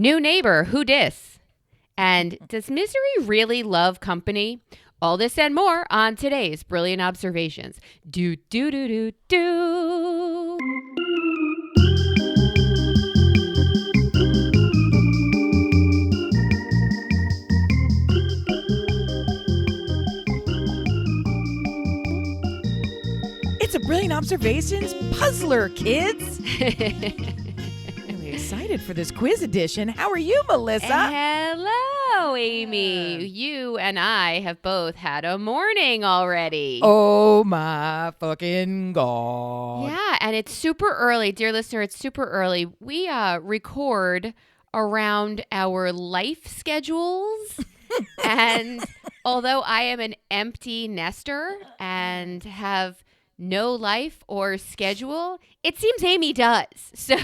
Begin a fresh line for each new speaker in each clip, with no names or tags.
New neighbor, who dis? And does misery really love company? All this and more on today's Brilliant Observations. Do, do, do, do, do.
It's a Brilliant Observations puzzler, kids. Really excited for this quiz edition. How are you, Melissa?
Hello, Amy. You and I have both had a morning already.
Oh, my fucking God.
Yeah, and it's super early. Dear listener, it's super early. We record around our life schedules. And although I am an empty nester and have no life or schedule, it seems Amy does. So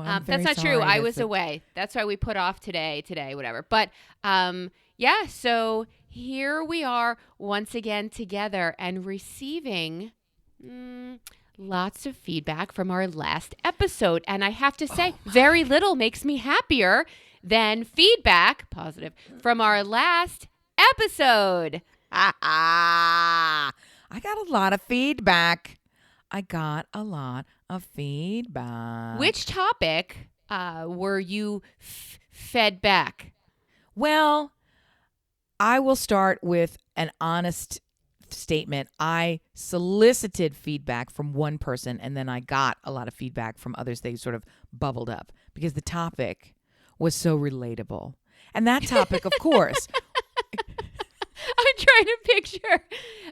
that's not true. I was away. That's why we put off today, whatever. But yeah, so here we are once again together and receiving lots of feedback from our last episode. And I have to say, very little makes me happier than feedback, positive, from our last episode.
I got a lot of feedback.
Which topic were you fed back?
Well, I will start with an honest statement. I solicited feedback from one person, and then I got a lot of feedback from others. They sort of bubbled up because the topic was so relatable. And that topic, of course...
I'm trying to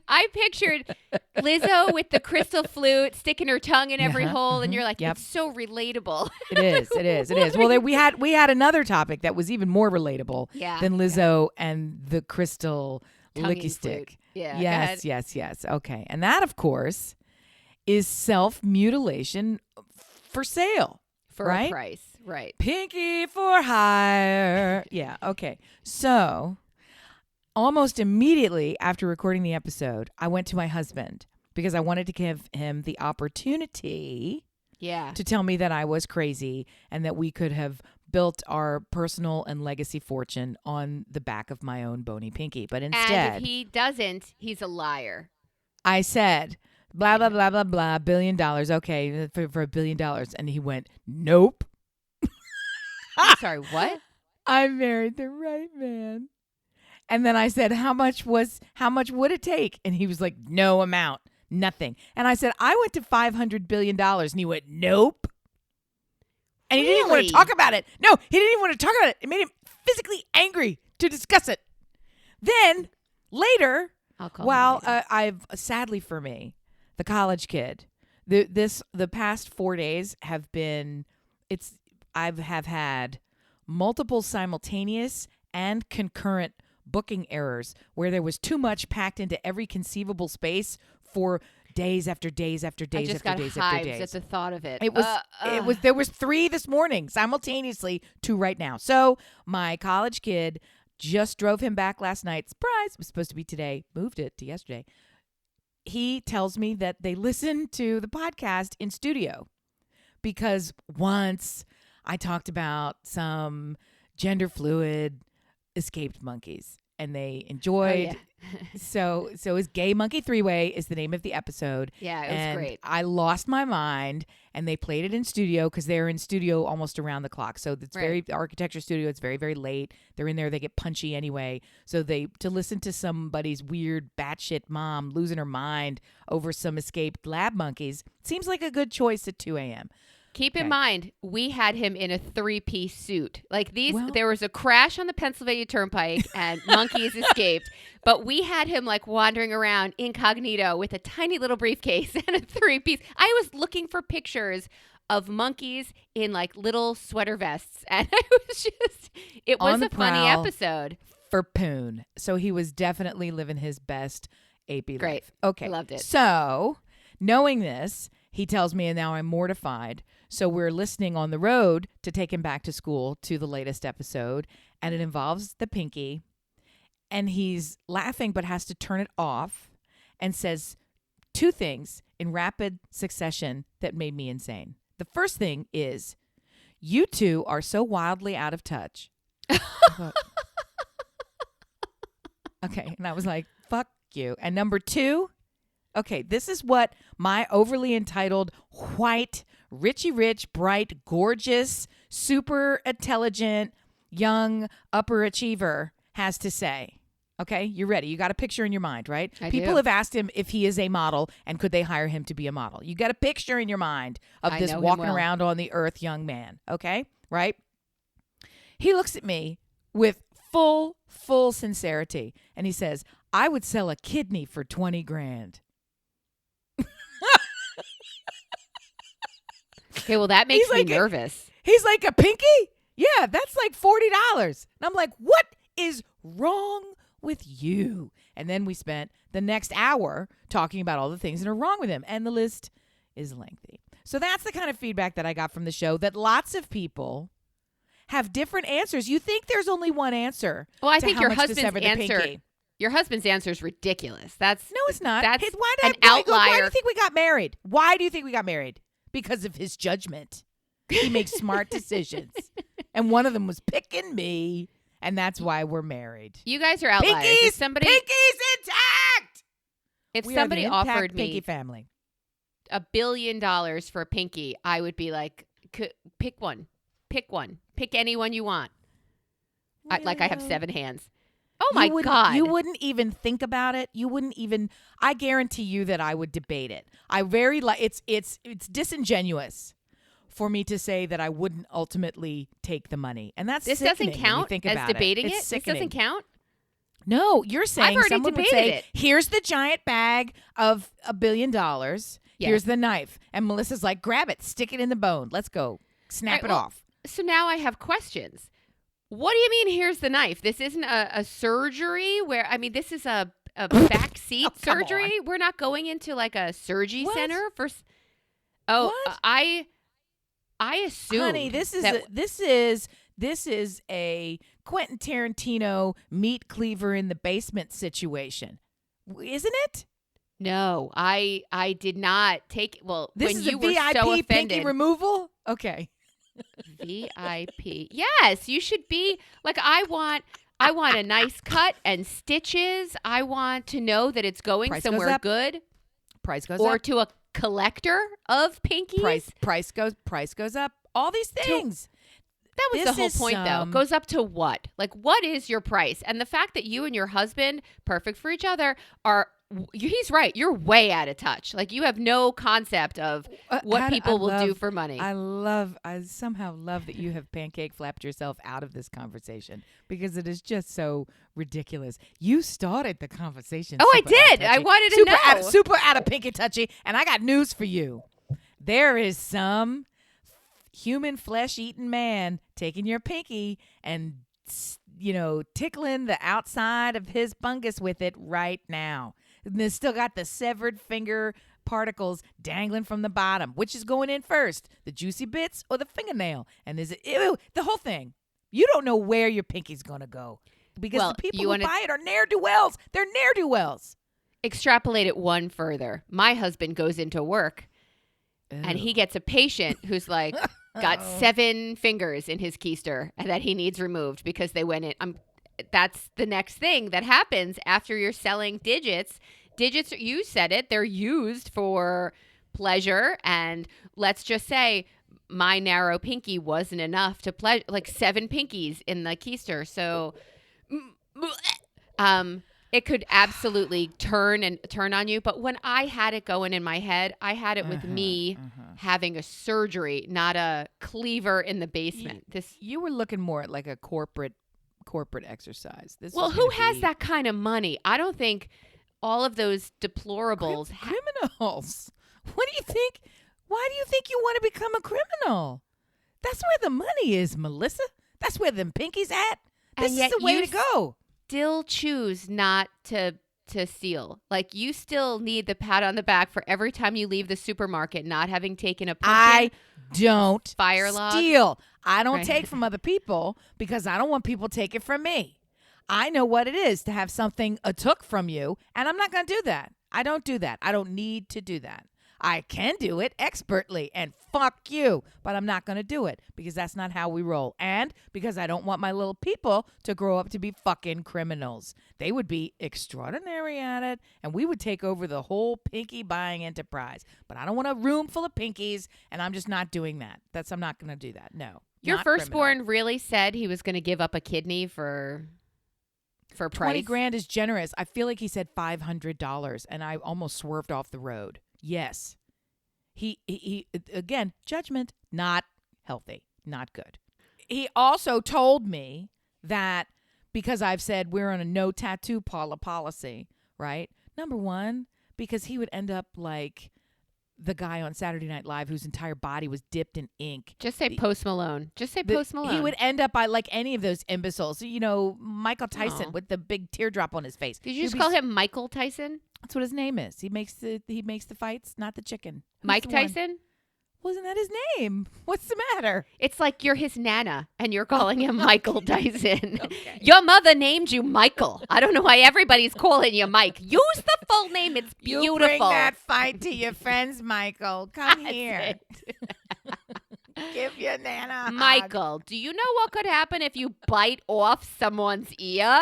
I pictured Lizzo with the crystal flute sticking her tongue in every hole, and you're like, it's so relatable.
It is. Well, we had another topic that was even more relatable than Lizzo and the crystal
Tonguing
licky stick.
Flute. Yeah.
Yes. Okay. And that, of course, is self-mutilation for sale.
For a price. Right.
Pinky for hire. Yeah. Okay. So... almost immediately after recording the episode, I went to my husband because I wanted to give him the opportunity to tell me that I was crazy and that we could have built our personal and legacy fortune on the back of my own bony pinky. But instead...
and if he doesn't, he's a liar.
I said, blah, blah, blah, blah, blah, $1 billion. Okay, for $1 billion. And he went, nope.
I'm sorry, what?
I married the right man. And then I said, how much would it take? And he was like, no amount, nothing. And I said, I went to $500 billion. And he went, nope. And he didn't even want to talk about it. No, he didn't even want to talk about it. It made him physically angry to discuss it. Then later, I've sadly for me, the college kid, the past 4 days have been, I have had multiple simultaneous and concurrent booking errors where there was too much packed into every conceivable space for days after days after days
I just
after
got
days
hives
after days.
At the thought of it.
There was 3 this morning simultaneously, 2 right now. So my college kid just drove him back last night. Surprise! It was supposed to be today. Moved it to yesterday. He tells me that they listen to the podcast in studio because once I talked about some gender fluid escaped monkeys and they enjoyed. So it's Gay Monkey 3-Way is the name of the episode.
Yeah, it was great.
I lost my mind and they played it in studio because they're in studio almost around the clock. So it's very architecture studio. It's very, very late. They're in there. They get punchy anyway. So to listen to somebody's weird batshit mom losing her mind over some escaped lab monkeys seems like a good choice at 2 a.m.
Keep in mind, we had him in a 3-piece suit. Like there was a crash on the Pennsylvania Turnpike and monkeys escaped, but we had him like wandering around incognito with a tiny little briefcase and a 3-piece. I was looking for pictures of monkeys in like little sweater vests, and it was a funny episode.
For Poon. So he was definitely living his best AP life.
Great.
Okay.
I loved it.
So knowing this, he tells me, and now I'm mortified. So we're listening on the road to take him back to school to the latest episode, and it involves the pinky. And he's laughing but has to turn it off and says 2 things in rapid succession that made me insane. The first thing is, You two are so wildly out of touch. Okay. And I was like, fuck you. And number 2, okay, this is what my overly entitled, white, richy rich, bright, gorgeous, super intelligent, young upper achiever has to say. Okay, you're ready. You got a picture in your mind, right? People have asked him if he is a model and could they hire him to be a model. You got a picture in your mind of this walking around on the earth young man. Okay, right? He looks at me with full sincerity and he says, I would sell a kidney for 20 grand.
Okay, well, that makes me nervous.
He's like, a pinky? Yeah, that's like $40. And I'm like, what is wrong with you? And then we spent the next hour talking about all the things that are wrong with him. And the list is lengthy. So that's the kind of feedback that I got from the show, that lots of people have different answers. You think there's only one answer.
Well, I think your husband's answer is ridiculous. No,
it's not.
That's
an outlier. Why do you think we got married? Why do you think we got married? Because of his judgment. He makes smart decisions. And one of them was picking me. And that's why we're married.
You guys are outliers.
Pinky's intact.
If somebody offered me
Pinky family
$1 billion for a pinky, I would be like, pick one. Pick anyone you want.
Really?
I have 7 hands. Oh my God.
You wouldn't even think about it. You wouldn't even, I guarantee you that I would debate it. It's disingenuous for me to say that I wouldn't ultimately take the money. And that's
doesn't count as debating it.
This
doesn't count.
No, you're saying someone would say,
it.
Here's the giant bag of $1 billion.
Yes.
Here's the knife. And Melissa's like, grab it, stick it in the bone. Let's go. Snap it off.
So now I have questions. What do you mean, here's the knife? This isn't a surgery where, this is a backseat surgery. We're not going into like a surgery center for. I assume.
Honey, this is a Quentin Tarantino meat cleaver in the basement situation, isn't it?
No, I did not take. Well,
this
when
is
you
a
were
VIP
so offended,
pinky removal. Okay.
VIP. Yes, you should be like, I want a nice cut and stitches. I want to know that it's going somewhere good.
Price goes
or
up.
To a collector of pinkies.
Price goes up. All these things.
That was the whole point, though. Goes up to what? Like, what is your price? And the fact that you and your husband, perfect for each other, he's right. You're way out of touch. Like, you have no concept of what people will do for money.
I somehow love that you have pancake flapped yourself out of this conversation because it is just so ridiculous. You started the conversation.
Oh, I did. I wanted to know.
Super out of pinky touchy. And I got news for you. There is some human flesh-eating man taking your pinky and, tickling the outside of his fungus with it right now. And it's still got the severed finger particles dangling from the bottom. Which is going in first, the juicy bits or the fingernail? And is it the whole thing? You don't know where your pinky's going to go because the people who buy it are ne'er-do-wells. They're ne'er-do-wells.
Extrapolate it one further. My husband goes into work and he gets a patient who's like got 7 fingers in his keister and that he needs removed because they went in. That's the next thing that happens after you're selling digits. Digits, you said it, they're used for pleasure. And let's just say my narrow pinky wasn't enough to pleasure, like 7 pinkies in the keister. So it could absolutely turn on you. But when I had it going in my head, I had it with me having a surgery, not a cleaver in the basement.
You were looking more at like a corporate exercise.
Who has that kind of money? I don't think all of those deplorables
criminals. What do you think? Why do you think you want to become a criminal? That's where the money is, Melissa. That's where them pinkies at. This is the way to go.
Still choose not to steal. Like, you still need the pat on the back for every time you leave the supermarket not having taken a pumpkin.
I don't
steal.
I don't take from other people because I don't want people to take it from me. I know what it is to have something took from you, and I'm not going to do that. I don't do that. I don't need to do that. I can do it expertly, and fuck you. But I'm not going to do it because that's not how we roll. And because I don't want my little people to grow up to be fucking criminals. They would be extraordinary at it, and we would take over the whole pinky buying enterprise. But I don't want a room full of pinkies, and I'm just not doing that. I'm not going to do that. No.
Your
not
firstborn
criminal.
really said he was going to give up a kidney for price?
20 grand is generous. I feel like he said $500, and I almost swerved off the road. Yes. He again, judgment, not healthy, not good. He also told me that because I've said we're on a no tattoo policy, right? Number one, because he would end up like the guy on Saturday Night Live whose entire body was dipped in ink.
Just say Post Malone. Just say Post Malone.
He would end up like any of those imbeciles. You know, Michael Tyson
Aw.
with the big teardrop on his face.
Did you just call him Michael Tyson?
That's what his name is. He makes the fights, not the chicken. Who's
Mike
the one?
Tyson?
Wasn't that his name? What's the matter?
It's like you're his nana and you're calling him Michael Tyson.
Okay.
Your mother named you Michael. I don't know why everybody's calling you Mike. Use the full name. It's beautiful.
You bring that fight to your friends, Michael. Come
That's
here.
it.
Give your nana a hug.
Michael, do you know what could happen if you bite off someone's ear?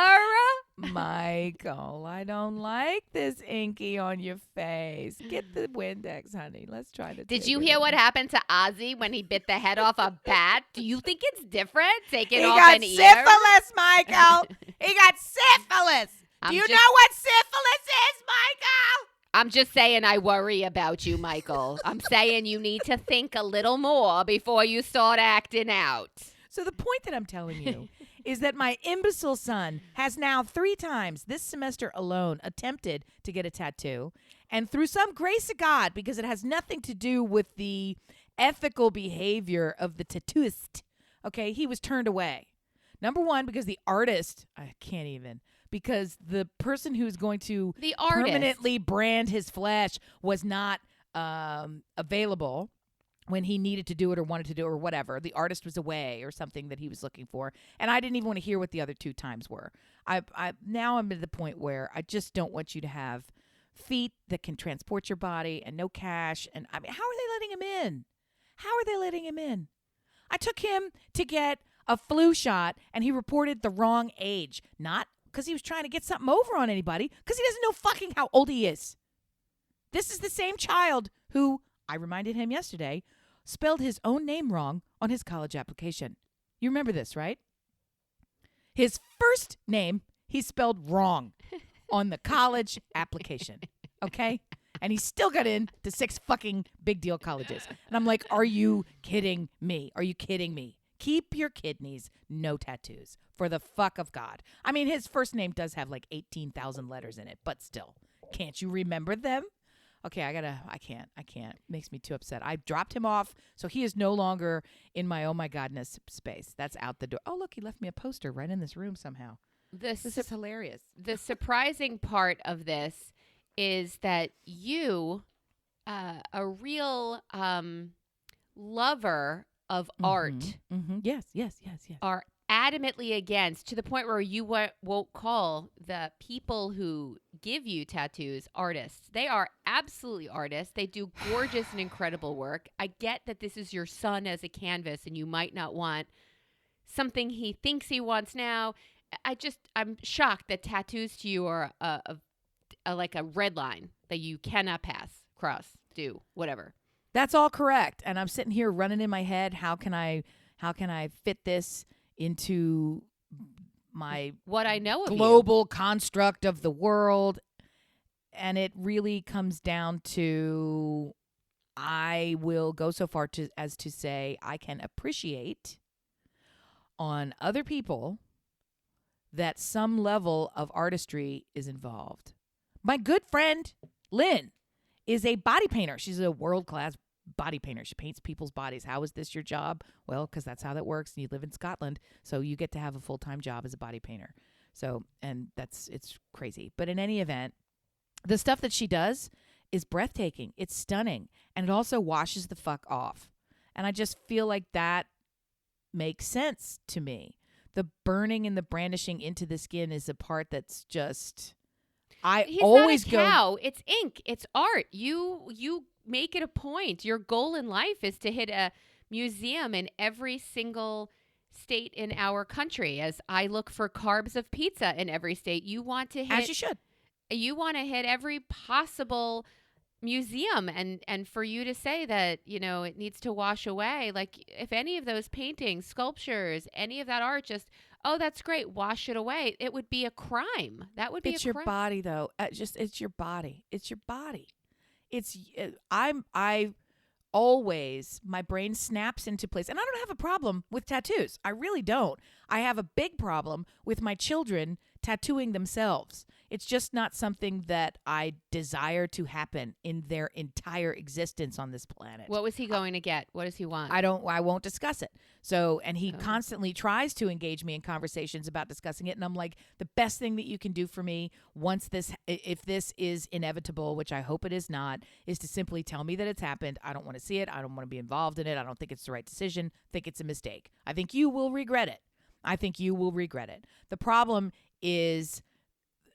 Michael, I don't like this inky on your face. Get the Windex, honey. Let's try to.
Did
take
you
it.
hear what happened to Ozzy when he bit the head off a bat? Do you think it's different taking
He
off
got
an ear?
syphilis, Michael. He got syphilis.
I'm
Do you
just-
know what syphilis is, Michael?
I'm just saying I worry about you, Michael. I'm saying you need to think a little more before you start acting out.
So the point that I'm telling you is that my imbecile son has now 3 times this semester alone attempted to get a tattoo. And through some grace of God, because it has nothing to do with the ethical behavior of the tattooist, okay, he was turned away. Number one, because the artist, because the person who's going to
The artist.
permanently brand his flesh was not available when he needed to do it or wanted to do it or whatever. The artist was away or something that he was looking for. And I didn't even want to hear what the other 2 times were. Now I'm at the point where I just don't want you to have feet that can transport your body and no cash. And I mean, how are they letting him in? How are they letting him in? I took him to get a flu shot and he reported the wrong age. Not because he was trying to get something over on anybody, because he doesn't know fucking how old he is. This is the same child who, I reminded him yesterday, spelled his own name wrong on his college application. You remember this, right? His first name, he spelled wrong on the college application, okay? And he still got in to 6 fucking big deal colleges. And I'm like, are you kidding me? Are you kidding me? Keep your kidneys, no tattoos, for the fuck of God. I mean, his first name does have like 18,000 letters in it, but still. Can't you remember them? Okay, I can't. Makes me too upset. I dropped him off, so he is no longer in my oh my godness space. That's out the door. Oh, look, he left me a poster right in this room somehow. This is hilarious.
The surprising part of this is that you, a real lover of art,
Yes.
are adamantly against, to the point where you won't call the people who give you tattoos artists. They are absolutely artists. They do gorgeous and incredible work. I get that this is your son as a canvas and you might not want something he thinks he wants now. I'm shocked that tattoos to you are like a red line that you cannot pass, cross, do, whatever.
That's all correct. And I'm sitting here running in my head, how can I fit this into my
What I know of
global construct of the world? And it really comes down to, I will go so far as to say I can appreciate on other people that some level of artistry is involved. My good friend Lynn is a body painter. She's a world-class body painter. She paints people's bodies. How is this your job? Well, because that's how that works. And you live in Scotland, so you get to have a full-time job as a body painter. So, and it's crazy. But in any event, the stuff that she does is breathtaking. It's stunning. And it also washes the fuck off. And I just feel like that makes sense to me. The burning and the brandishing into the skin is a part that's just...
He's
always
not a cow. It's ink. It's art. You make it a point. Your goal in life is to hit a museum in every single state in our country. As I look for carbs of pizza in every state, you want to hit,
as you should.
You want to hit every possible museum, and for you to say that, it needs to wash away, like if any of those paintings, sculptures, any of that art just, oh, that's great, wash it away, it would be a crime. That would be
It's
a
your
crime.
body, though. It's your body. It's your body. I always, my brain snaps into place. And I don't have a problem with tattoos. I really don't. I have a big problem with my children tattooing themselves. It's just not something that I desire to happen in their entire existence on this planet.
What was he going to get? What does he want?
I won't discuss it. So, and he constantly tries to engage me in conversations about discussing it. And I'm like, the best thing that you can do for me if this is inevitable, which I hope it is not, is to simply tell me that it's happened. I don't want to see it. I don't want to be involved in it. I don't think it's the right decision. I think it's a mistake. I think you will regret it. The problem is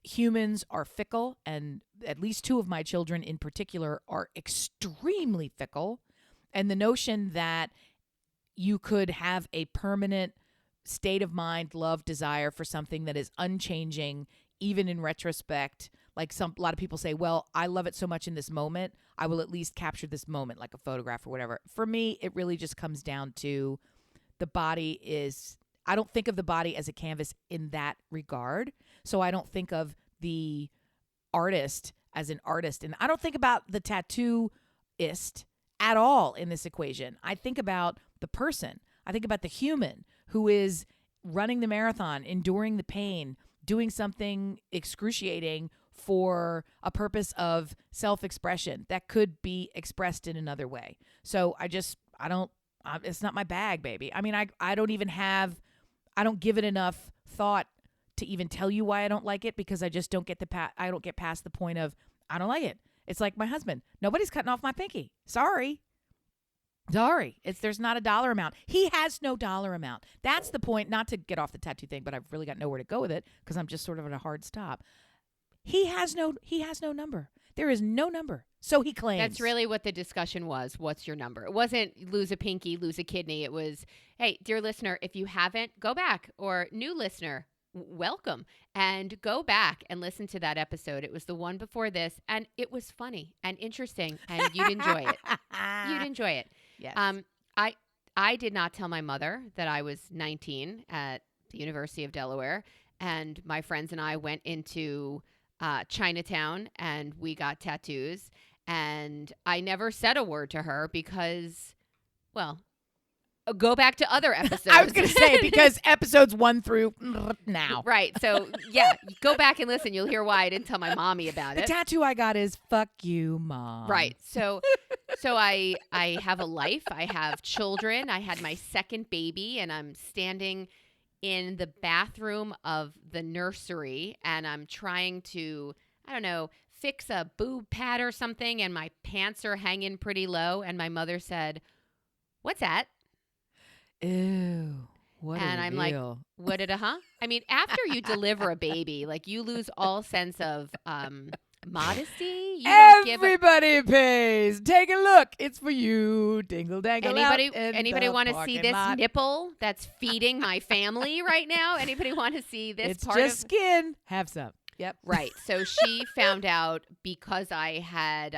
humans are fickle, and at least two of my children in particular are extremely fickle. And the notion that you could have a permanent state of mind, love, desire for something that is unchanging, even in retrospect, like a lot of people say, well, I love it so much in this moment, I will at least capture this moment, like a photograph or whatever. For me, it really just comes down to the body is, I don't think of the body as a canvas in that regard. So I don't think of the artist as an artist. And I don't think about the tattooist at all in this equation. I think about the person. I think about the human who is running the marathon, enduring the pain, doing something excruciating for a purpose of self-expression that could be expressed in another way. So it's not my bag, baby. I mean, I don't give it enough thought to even tell you why I don't like it, because I just don't get past the point of I don't like it. It's like my husband. Nobody's cutting off my pinky. Sorry. There's not a dollar amount. He has no dollar amount. That's the point. Not to get off the tattoo thing, but I've really got nowhere to go with it because I'm just sort of at a hard stop. He has no number. There is no number. So he claims.
That's really what the discussion was. What's your number? It wasn't lose a pinky, lose a kidney. It was, hey, dear listener, if you haven't, go back. Or new listener, welcome. And go back and listen to that episode. It was the one before this. And it was funny and interesting. And you'd enjoy it.
Yes.
I did not tell my mother that I was 19 at the University of Delaware. And my friends and I went into Chinatown and we got tattoos. And I never said a word to her because, well, go back to other episodes.
I was going to say, because episodes 1 through now.
Right. So, yeah, go back and listen. You'll hear why I didn't tell my mommy about it.
The tattoo I got is fuck you, Mom.
Right. So I have a life. I have children. I had my second baby, and I'm standing in the bathroom of the nursery, and I'm trying to, I don't know, fix a boob pad or something, and my pants are hanging pretty low. And my mother said, "What's that?"
Ew. What
and I'm like, what did I mean, after you deliver a baby, like you lose all sense of modesty.
Everybody pays. Take a look. It's for you. Dingle dangle.
Anybody want to see this nipple that's feeding my family right now? Anybody want to see this
it's
part
just skin. Have some. Yep.
Right. So she found out because I had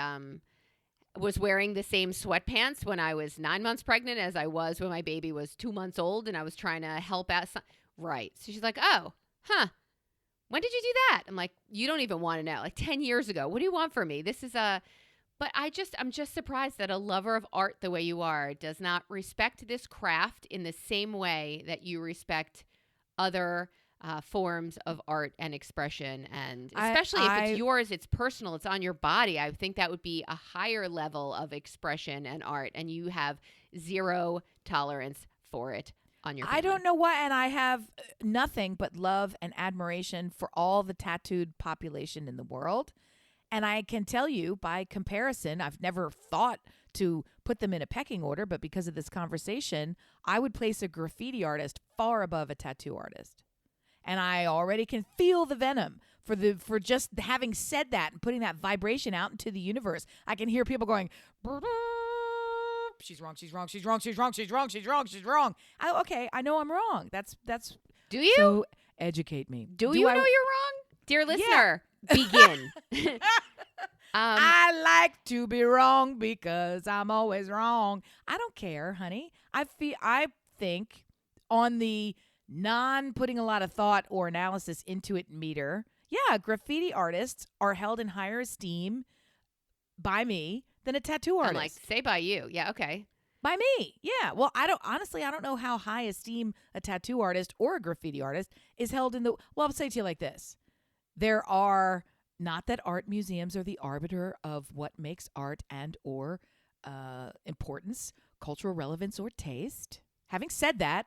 was wearing the same sweatpants when I was 9 months pregnant as I was when my baby was 2 months old, and I was trying to help out. Right. So she's like, oh, when did you do that? I'm like, you don't even want to know. Like 10 years ago. What do you want from me? But I'm just surprised that a lover of art the way you are does not respect this craft in the same way that you respect other forms of art and expression. And especially if it's yours, it's personal, it's on your body. I think that would be a higher level of expression and art. And you have zero tolerance for it. I
don't know why, and I have nothing but love and admiration for all the tattooed population in the world. And I can tell you by comparison, I've never thought to put them in a pecking order, but because of this conversation, I would place a graffiti artist far above a tattoo artist. And I already can feel the venom for just having said that and putting that vibration out into the universe. I can hear people going, she's wrong, she's wrong, she's wrong, she's wrong, she's wrong, she's wrong, she's wrong. Okay, I know I'm wrong. That's.
Do you?
So educate me.
Do you know you're wrong? Dear listener, begin.
I like to be wrong because I'm always wrong. I don't care, honey. I think on the non-putting a lot of thought or analysis into it meter, yeah, graffiti artists are held in higher esteem by me than a tattoo artist.
I'm like, say by you. Yeah, okay.
By me. Yeah. Well, I don't know how high esteem a tattoo artist or a graffiti artist is held in the, well, I'll say to you like this. There are, not that art museums are the arbiter of what makes art and or importance, cultural relevance, or taste. Having said that,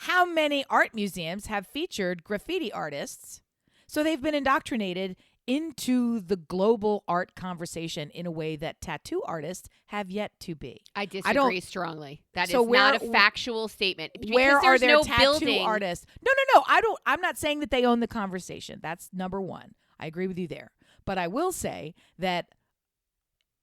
how many art museums have featured graffiti artists? So they've been indoctrinated into the global art conversation in a way that tattoo artists have yet to be.
I disagree strongly. That
So
is not a factual statement.
Where are there
no
tattoo
building.
artists? No. I'm not saying that they own the conversation. That's number one. I agree with you there. But I will say that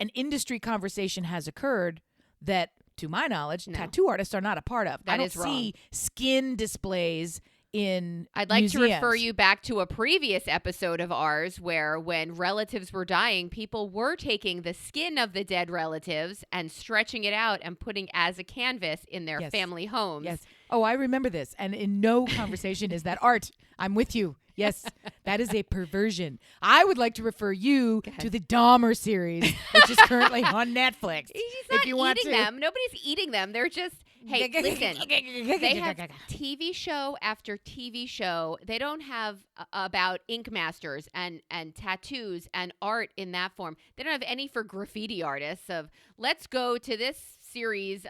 an industry conversation has occurred that, to my knowledge, tattoo artists are not a part of. I don't see skin displays in
I'd like
museums.
to refer you back to a previous episode of ours where when relatives were dying, people were taking the skin of the dead relatives and stretching it out and putting as a canvas in their family homes.
Yes. Oh, I remember this. And in no conversation is that art. I'm with you. Yes, that is a perversion. I would like to refer you to the Dahmer series, which is currently on Netflix.
He's not eating them. Nobody's eating them. They're just, hey, listen, they have TV show after TV show. They don't have about ink masters and tattoos and art in that form. They don't have any for graffiti artists of, let's go to this series.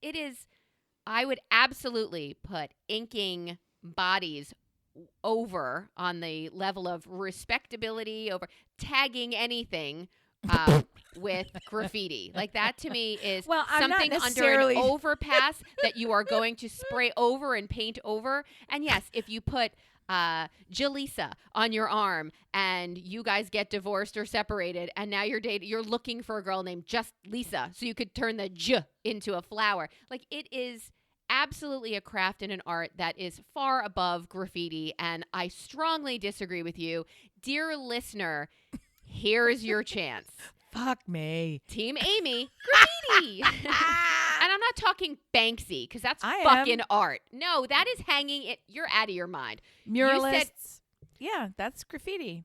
It is, I would absolutely put inking bodies over on the level of respectability, over tagging anything with graffiti. Like that to me is something under an overpass that you are going to spray over and paint over. And yes, if you put Jalisa on your arm and you guys get divorced or separated and now you're looking for a girl named just Lisa so you could turn the J into a flower. Like it is absolutely a craft and an art that is far above graffiti, and I strongly disagree with you. Dear listener, here's your chance.
Fuck me.
Team Amy, graffiti. And I'm not talking Banksy, because that's fucking art. No, that is hanging it. You're out of your mind.
Muralists. Yeah, that's graffiti.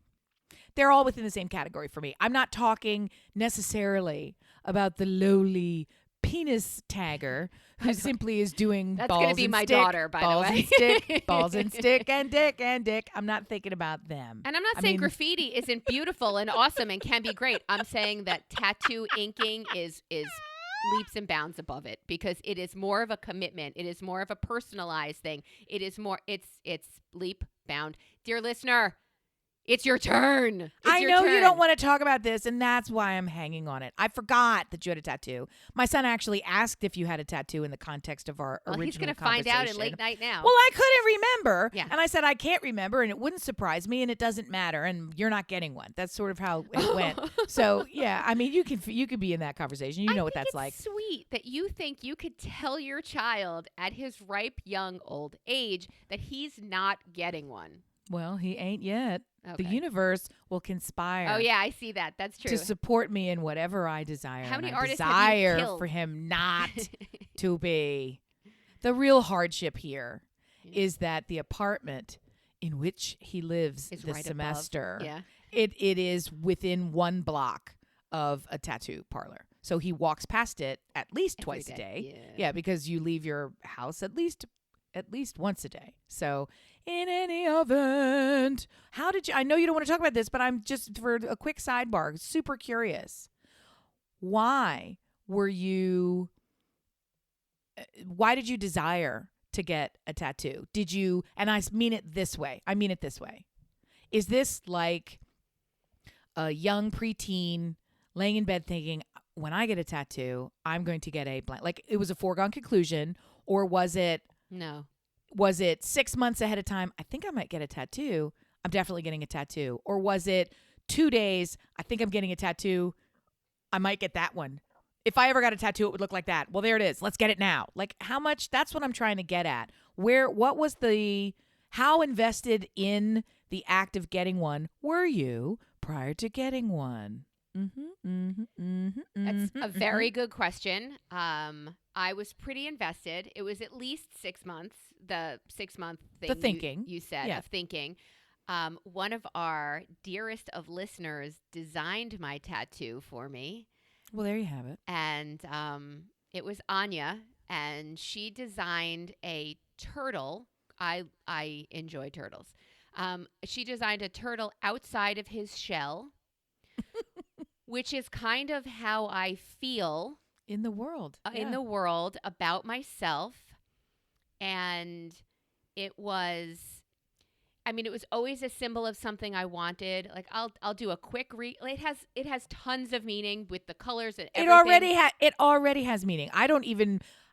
They're all within the same category for me. I'm not talking necessarily about the lowly penis tagger who simply is doing
that's
balls
gonna be
and
my
stick,
daughter, by
balls
the way.
and stick, balls and stick, and dick and dick. I'm not thinking about them.
And I'm not saying graffiti isn't beautiful and awesome and can be great. I'm saying that tattoo inking is leaps and bounds above it because it is more of a commitment. It is more of a personalized thing. It is more. It's leap bound. Dear listener, it's your turn.
I know you don't want to talk about this, and that's why I'm hanging on it. I forgot that you had a tattoo. My son actually asked if you had a tattoo in the context of our original
he's going to
conversation.
find out in late night now.
Well, I couldn't remember,
yeah.
And I said I can't remember, and it wouldn't surprise me, and it doesn't matter, and you're not getting one. That's sort of how it went. So, yeah, I mean, you could be in that conversation. You know what that's like.
It's sweet that you think you could tell your child at his ripe, young, old age that he's not getting one.
Well, he ain't yet.
Okay.
The universe will conspire.
Oh, yeah, I see that. That's true.
To support me in whatever I desire.
How many
and
artists
I
have you
desire
killed?
for him not to be. The real hardship here is that the apartment in which he lives
is
this
right
semester,
above. Yeah.
it is within 1 block of a tattoo parlor. So he walks past it at least twice a day. Yeah, because you leave your house at least once a day. So in any event, how did you, I know you don't want to talk about this, but I'm just, for a quick sidebar, super curious. Why did you desire to get a tattoo? Did you, and I mean it this way. Is this like a young preteen laying in bed thinking, when I get a tattoo, I'm going to get a blank, like it was a foregone conclusion, or was it?
No.
Was it 6 months ahead of time? I think I might get a tattoo. I'm definitely getting a tattoo. Or was it 2 days? I think I'm getting a tattoo. I might get that one. If I ever got a tattoo, it would look like that. Well, there it is. Let's get it now. Like, how much? That's what I'm trying to get at. How invested in the act of getting one were you prior to getting one?
That's a very good question. I was pretty invested. It was at least 6 months. The 6 month thing.
The thinking.
You said of thinking. One of our dearest of listeners designed my tattoo for me.
Well, there you have it.
And it was Anya, and she designed a turtle. I enjoy turtles. She designed a turtle outside of his shell, which is kind of how I feel
in the world.
In the world about myself. And it was always a symbol of something I wanted. Like I'll do a quick read. It has tons of meaning with the colors and everything.
It already has meaning.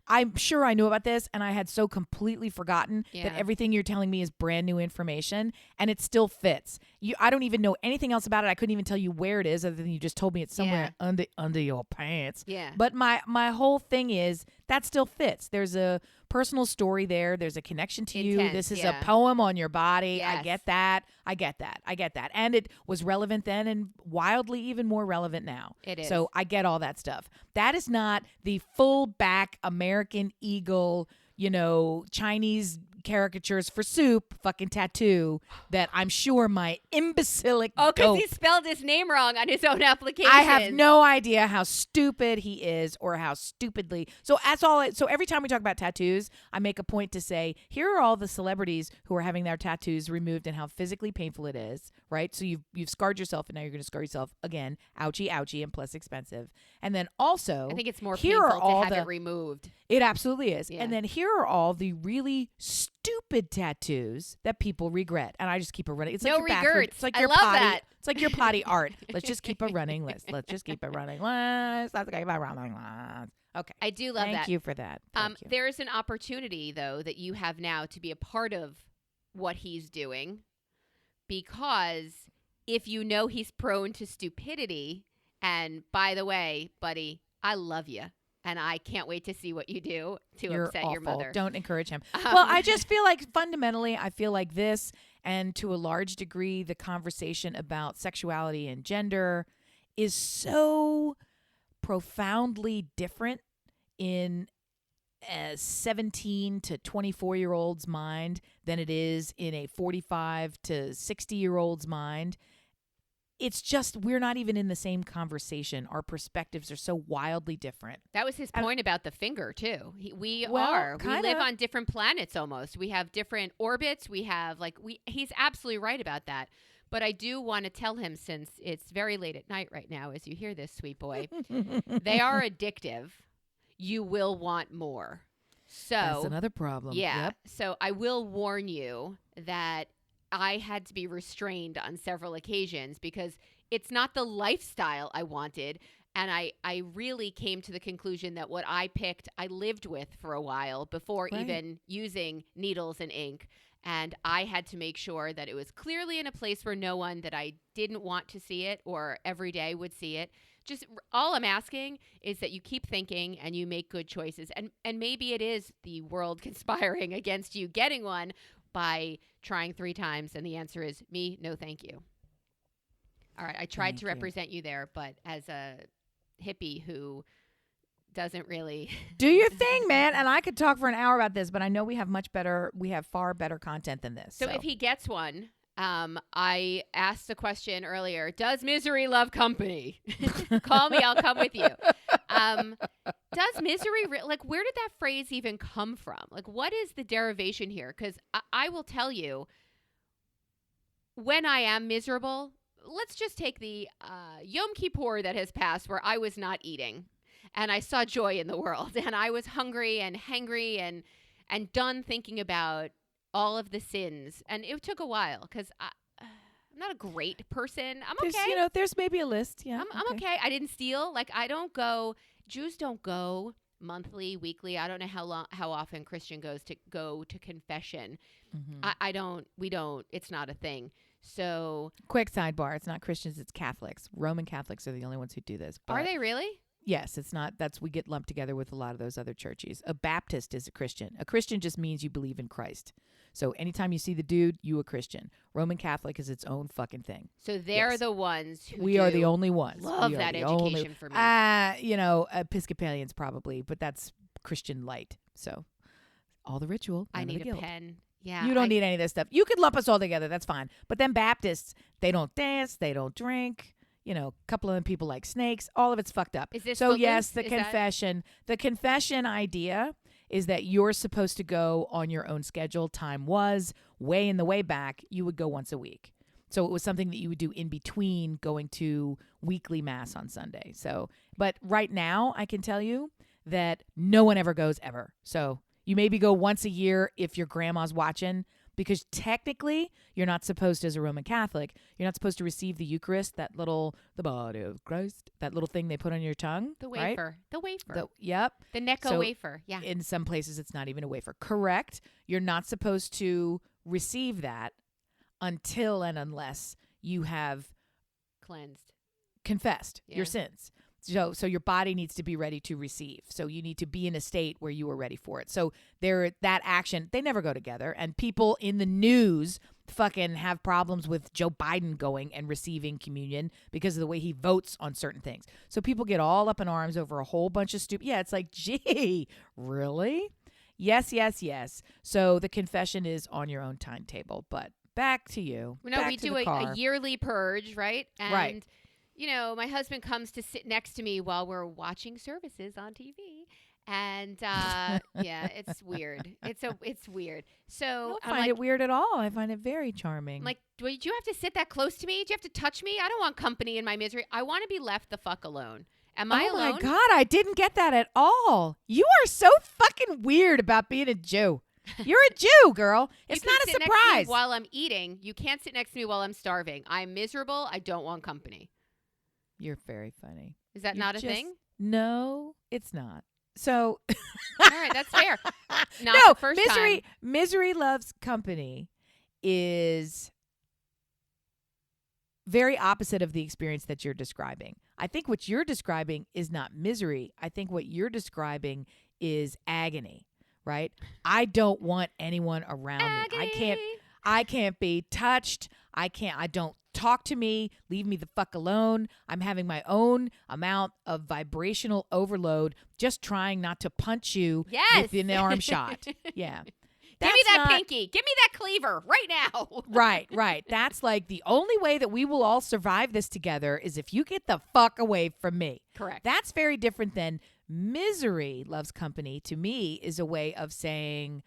I'm sure I knew about this, and I had so completely forgotten that everything you're telling me is brand new information, and it still fits. I don't even know anything else about it. I couldn't even tell you where it is, other than you just told me it's somewhere under your pants.
Yeah.
But my whole thing is that still fits. There's a personal story there. There's a connection to you. This is a poem on your body.
Yes.
I get that. And it was relevant then and wildly even more relevant now.
It is.
So I get all that stuff. That is not the full back American Eagle, Chinese caricatures for soup fucking tattoo that I'm sure my imbecilic
because he spelled his name wrong on his own application.
I have no idea how stupid he is or how stupidly. So every time we talk about tattoos, I make a point to say, here are all the celebrities who are having their tattoos removed and how physically painful it is, right? So you've scarred yourself, and now you're going to scar yourself again. Ouchie, ouchie, and plus expensive. And then also,
I think it's more painful to have it removed.
It absolutely is.
Yeah.
And then here are all the really stupid tattoos that people regret. And I just keep it running. It's like your bathroom. It's like your potty. It's like your potty art. Let's just keep a running list. Let's keep a running list. Okay.
I do love that.
Thank you for that. Thank you.
There is an opportunity, though, that you have now to be a part of what he's doing, because if you know he's prone to stupidity, and by the way, buddy, I love you. And I can't wait to see what you do to upset your mother.
Don't encourage him. Well, I just feel like fundamentally, this, and to a large degree, the conversation about sexuality and gender is so profoundly different in a 17 to 24-year-old's mind than it is in a 45 to 60-year-old's mind. It's just, we're not even in the same conversation. Our perspectives are so wildly different.
That was his point about the finger, too. We live on different planets almost. We have different orbits. He's absolutely right about that. But I do want to tell him, since it's very late at night right now, as you hear this, sweet boy, they are addictive. You will want more. So
that's another problem.
Yeah.
Yep.
So I will warn you that I had to be restrained on several occasions because it's not the lifestyle I wanted. And I really came to the conclusion that what I picked, I lived with for a while before even using needles and ink. And I had to make sure that it was clearly in a place where no one that I didn't want to see it or every day would see it. Just all I'm asking is that you keep thinking and you make good choices. And maybe it is the world conspiring against you getting one by trying 3 times, and the answer is me, no thank you. All right, I tried to represent you there, but as a hippie who doesn't really
do your thing, man. And I could talk for an hour about this, but I know we have far better content than this.
So if he gets one, I asked the question earlier, does misery love company? Call me, I'll come with you. Does misery, where did that phrase even come from? Like, what is the derivation here? Because I will tell you, when I am miserable, let's just take the Yom Kippur that has passed where I was not eating and I saw joy in the world and I was hungry and hangry and done thinking about all of the sins. And it took a while because I'm not a great person. I'm okay.
There's maybe a list. Yeah.
I'm okay. I didn't steal. I don't go. Jews don't go monthly, weekly. I don't know how often Christian goes to go to confession.
Mm-hmm.
We don't, it's not a thing. So
Quick sidebar. It's not Christians, it's Catholics. Roman Catholics are the only ones who do this.
are
But
they really?
yes, it's not. We get lumped together with a lot of those other churches. A Baptist is a Christian. A Christian just means you believe in Christ. So anytime you see the dude, you a Christian. Roman Catholic is its own fucking thing.
So they're the ones who
we are the only ones.
Love
we
that
are
education for me.
Episcopalians probably, but that's Christian light. So all the ritual.
I need a
guilt.
pen. Yeah.
You don't need any of this stuff. You could lump us all together. That's fine. But then Baptists, they don't dance. They don't drink. A couple of them people like snakes. All of it's fucked up.
Is this
so?
Footloose?
Yes, the confession. The confession idea is that you're supposed to go on your own schedule. Time was way in the way back. You would go once a week. So it was something that you would do in between going to weekly mass on Sunday. So, but right now I can tell you that no one ever goes ever. So you maybe go once a year if your grandma's watching. Because technically, you're not supposed to, as a Roman Catholic, you're not supposed to receive the Eucharist, the body of Christ, that little thing they put on your tongue.
The wafer.
Right?
The wafer.
Yep.
The Necco wafer. Yeah.
In some places, it's not even a wafer. Correct. You're not supposed to receive that until and unless you have confessed your sins. So your body needs to be ready to receive. So you need to be in a state where you are ready for it. So that action, they never go together. And people in the news fucking have problems with Joe Biden going and receiving communion because of the way he votes on certain things. So people get all up in arms over a whole bunch of stupid. Yeah, it's like, gee, really? Yes. So the confession is on your own timetable. But back to you.
No, we do a yearly purge, right? And
right.
My husband comes to sit next to me while we're watching services on TV. And it's weird. It's weird. So
I don't find it weird at all. I find it very charming.
Like, do you have to sit that close to me? Do you have to touch me? I don't want company in my misery. I want to be left the fuck alone. Am I alone?
Oh my God, I didn't get that at all. You are so fucking weird about being a Jew. You're a Jew, girl. It's not a surprise.
Next to me while I'm eating. You can't sit next to me while I'm starving. I'm miserable. I don't want company.
You're very funny.
Is that not a thing?
No, it's not. So,
all right, that's fair. Not the first time.
Misery loves company is very opposite of the experience that you're describing. I think what you're describing is not misery. I think what you're describing is agony, right? I don't want anyone around
agony.
me. I can't be touched. I don't talk to me. Leave me the fuck alone. I'm having my own amount of vibrational overload, just trying not to punch you with an arm shot. Yeah.
Give me that pinky. Give me that cleaver right now.
Right. That's like the only way that we will all survive this together is if you get the fuck away from me.
Correct.
That's very different than misery loves company. To me is a way of saying,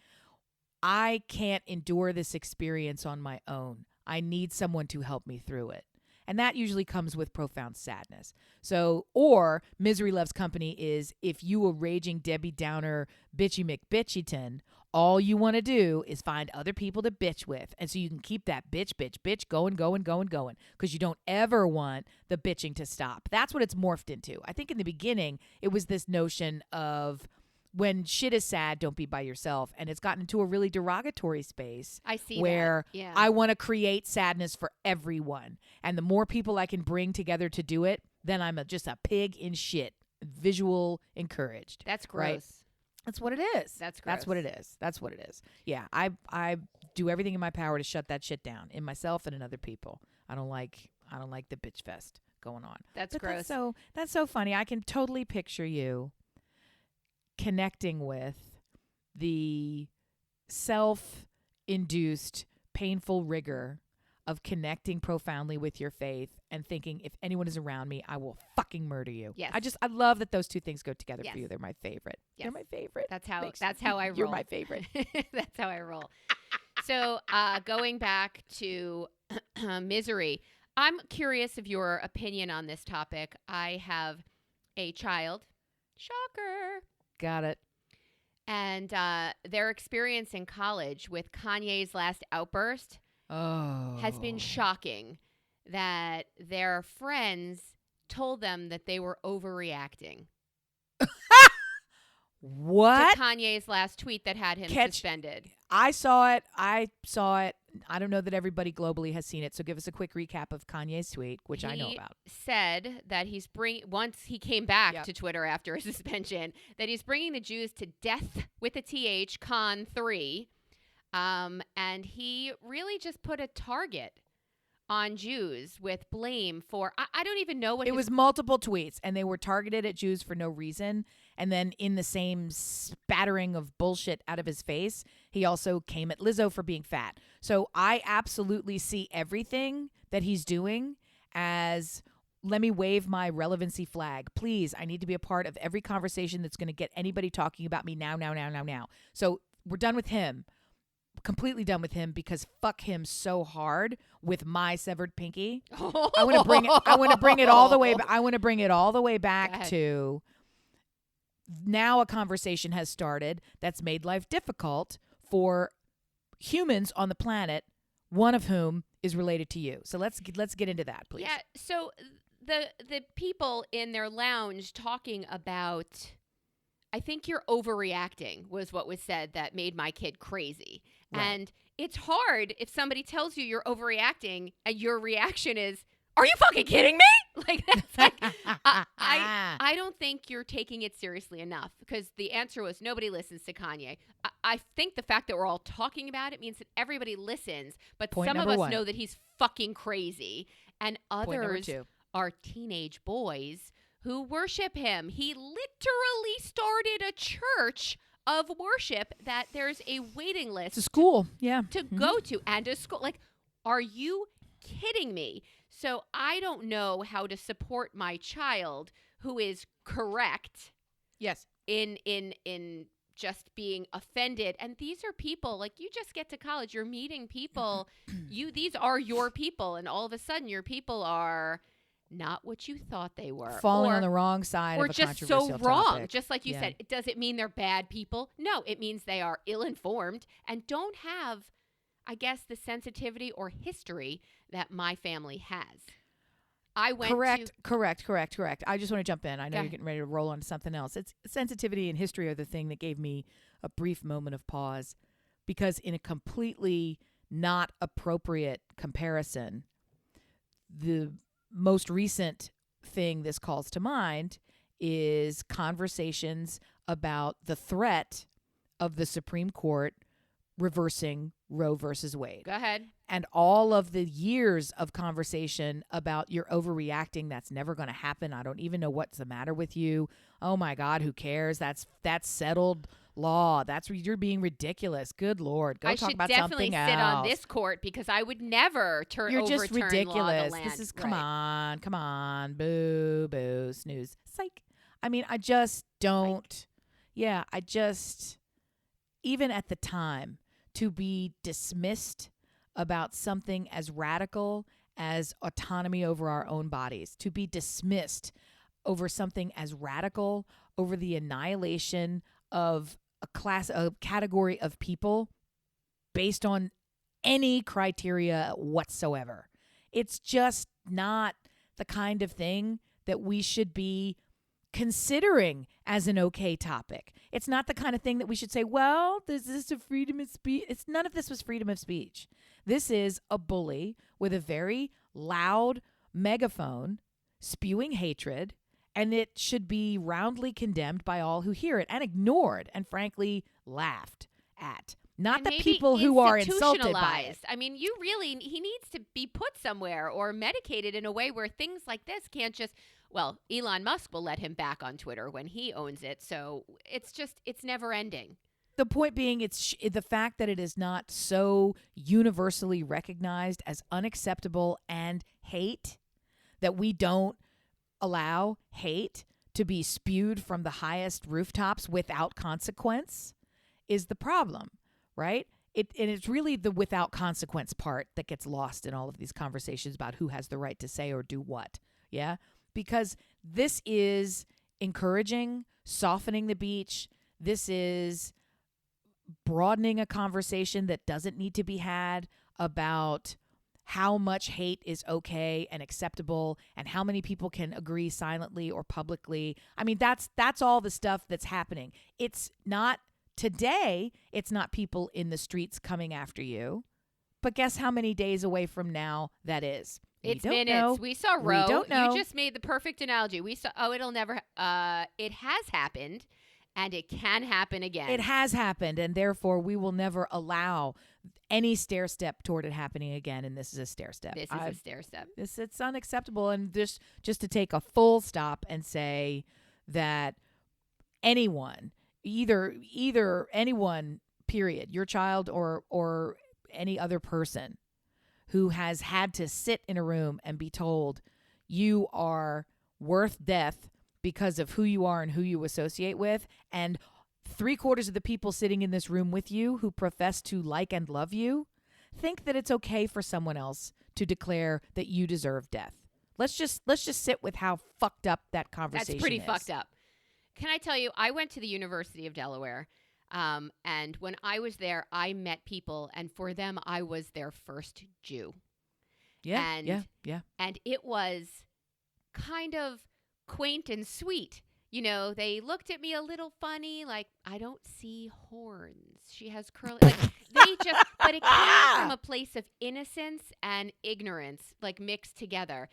I can't endure this experience on my own. I need someone to help me through it. And that usually comes with profound sadness. So, or misery loves company is if you a raging Debbie Downer bitchy McBitchyton, all you want to do is find other people to bitch with. And so you can keep that bitch going. Because you don't ever want the bitching to stop. That's what it's morphed into. I think in the beginning, it was this notion of when shit is sad, don't be by yourself. And it's gotten into a really derogatory space.
I see
where
that. Yeah.
I want to create sadness for everyone. And the more people I can bring together to do it, then I'm just a pig in shit. Visual encouraged.
That's gross.
Right? That's what it is.
That's gross.
That's what it is. Yeah, I do everything in my power to shut that shit down in myself and in other people. I don't like the bitch fest going on.
That's gross.
That's so funny. I can totally picture you connecting with the self-induced painful rigor of connecting profoundly with your faith and thinking, if anyone is around me, I will fucking murder you.
Yes.
I love that those two things go together for you. They're my favorite.
Yes.
They're my favorite.
That's how I roll.
You're my favorite.
That's how I roll. So going back to misery, I'm curious of your opinion on this topic. I have a child. Shocker.
Got it.
And their experience in college with Kanye's last outburst has been shocking. That their friends told them that they were overreacting.
What?
To Kanye's last tweet that had him suspended.
I saw it. I don't know that everybody globally has seen it. So give us a quick recap of Kanye's tweet, which I know about.
He said that once he came back to Twitter after a suspension, that he's bringing the Jews to death with a TH, Con 3. And he really just put a target on Jews with blame for, I don't even know what
it was multiple tweets, and they were targeted at Jews for no reason. And then in the same spattering of bullshit out of his face, he also came at Lizzo for being fat. So I absolutely see everything that he's doing as, let me wave my relevancy flag. Please, I need to be a part of every conversation that's going to get anybody talking about me now. So we're done with him. Completely done with him, because fuck him so hard with my severed pinky. I want to bring it all the way. I want to bring it all the way back to now. A conversation has started that's made life difficult for humans on the planet, one of whom is related to you. So let's get into that, please.
Yeah. So the people in their lounge talking about, I think you're overreacting, was what was said that made my kid crazy. Right. And it's hard if somebody tells you you're overreacting and your reaction is, are you fucking kidding me? Like, that's like, I don't think you're taking it seriously enough, because the answer was nobody listens to Kanye. I think the fact that we're all talking about it means that everybody listens, but some of us know that he's fucking crazy, and others are teenage boys who worship him. He literally started a church of worship that there's a waiting list.
It's a school,
to go to, and a school. Like, are you kidding me? So I don't know how to support my child who is correct.
Yes.
In just being offended. And these are people, like, you just get to college, you're meeting people. These are your people, and all of a sudden your people are not what you thought they were.
Falling on the wrong side of a controversial topic. Or just so wrong.
Just like you said. Does it mean they're bad people? No, it means they are ill-informed and don't have, I guess, the sensitivity or history that my family has. Correct.
I just want to jump in. I know you're getting ready to roll on to something else. It's sensitivity and history are the thing that gave me a brief moment of pause, because in a completely not appropriate comparison, the most recent thing this calls to mind is conversations about the threat of the Supreme Court reversing Roe versus Wade.
Go ahead.
And all of the years of conversation about you're overreacting, that's never going to happen. I don't even know what's the matter with you. Oh my God, who cares? That's settled law. You're being ridiculous. Good Lord, go talk about something else.
I should definitely sit on this court, because I would never
You're just ridiculous.
Law of the land.
This is come on, boo, boo, snooze, psych. I mean, I just don't. Psych. Yeah, even at the time, to be dismissed about something as radical as autonomy over our own bodies, to be dismissed over something as radical over the annihilation of a category of people based on any criteria whatsoever. It's just not the kind of thing that we should be considering as an okay topic. It's not the kind of thing that we should say, well, is this a freedom of speech? None of this was freedom of speech. This is a bully with a very loud megaphone spewing hatred, and it should be roundly condemned by all who hear it and ignored and frankly laughed at. Not the people who are insulted by it.
I mean, he needs to be put somewhere or medicated in a way where things like this can't just, well, Elon Musk will let him back on Twitter when he owns it. So it's never ending.
The point being, it's the fact that it is not so universally recognized as unacceptable and hate, that we don't allow hate to be spewed from the highest rooftops without consequence, is the problem, right? And it's really the without consequence part that gets lost in all of these conversations about who has the right to say or do what. Yeah, because this is encouraging, softening the beach. This is broadening a conversation that doesn't need to be had about how much hate is okay and acceptable and how many people can agree silently or publicly. I mean, that's all the stuff that's happening. It's not today, it's not people in the streets coming after you. But guess how many days away from now that is?
It's
we don't
minutes.
know.
We saw
We
Roe.
don't know.
You just made the perfect analogy. We saw, it'll never, it has happened and it can happen again.
It has happened, and therefore we will never allow any stair step toward it happening again. And this is a stair step.
This is a stair step.
It's unacceptable. And just to take a full stop and say that anyone, either anyone, period, your child or any other person who has had to sit in a room and be told you are worth death because of who you are and who you associate with, and 3/4 of the people sitting in this room with you who profess to like and love you think that it's okay for someone else to declare that you deserve death. Let's just sit with how fucked up that conversation is.
That's pretty fucked up. Can I tell you, I went to the University of Delaware. And when I was there, I met people, and for them, I was their first Jew.
Yeah,
yeah. And it was kind of quaint and sweet. You know, they looked at me a little funny, like, I don't see horns. She has curly, like, but it came from a place of innocence and ignorance, like, mixed together.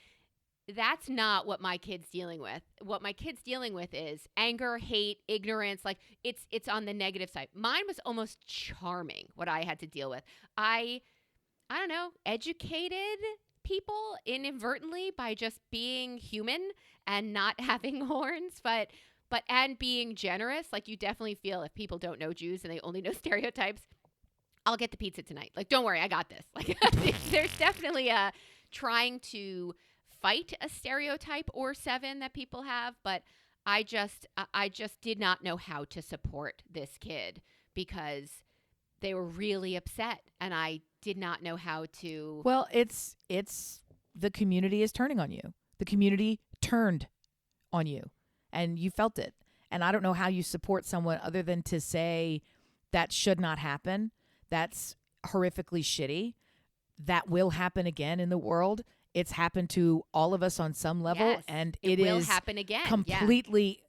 That's not what my kid's dealing with. What my kid's dealing with is anger, hate, ignorance. Like it's on the negative side. Mine was almost charming, what I had to deal with. I don't know, educated people inadvertently by just being human and not having horns, but and being generous. Like you definitely feel if people don't know Jews and they only know stereotypes, I'll get the pizza tonight. Like, don't worry, I got this. Like there's definitely a trying to fight a stereotype or 7 that people have, but I just did not know how to support this kid because they were really upset and I did not know how to.
Well, it's the community is turning on you. The community turned on you and you felt it. And I don't know how you support someone other than to say that should not happen. That's horrifically shitty. That will happen again in the world. It's happened to all of us on some level,
yes,
and
it will happen again.
Completely,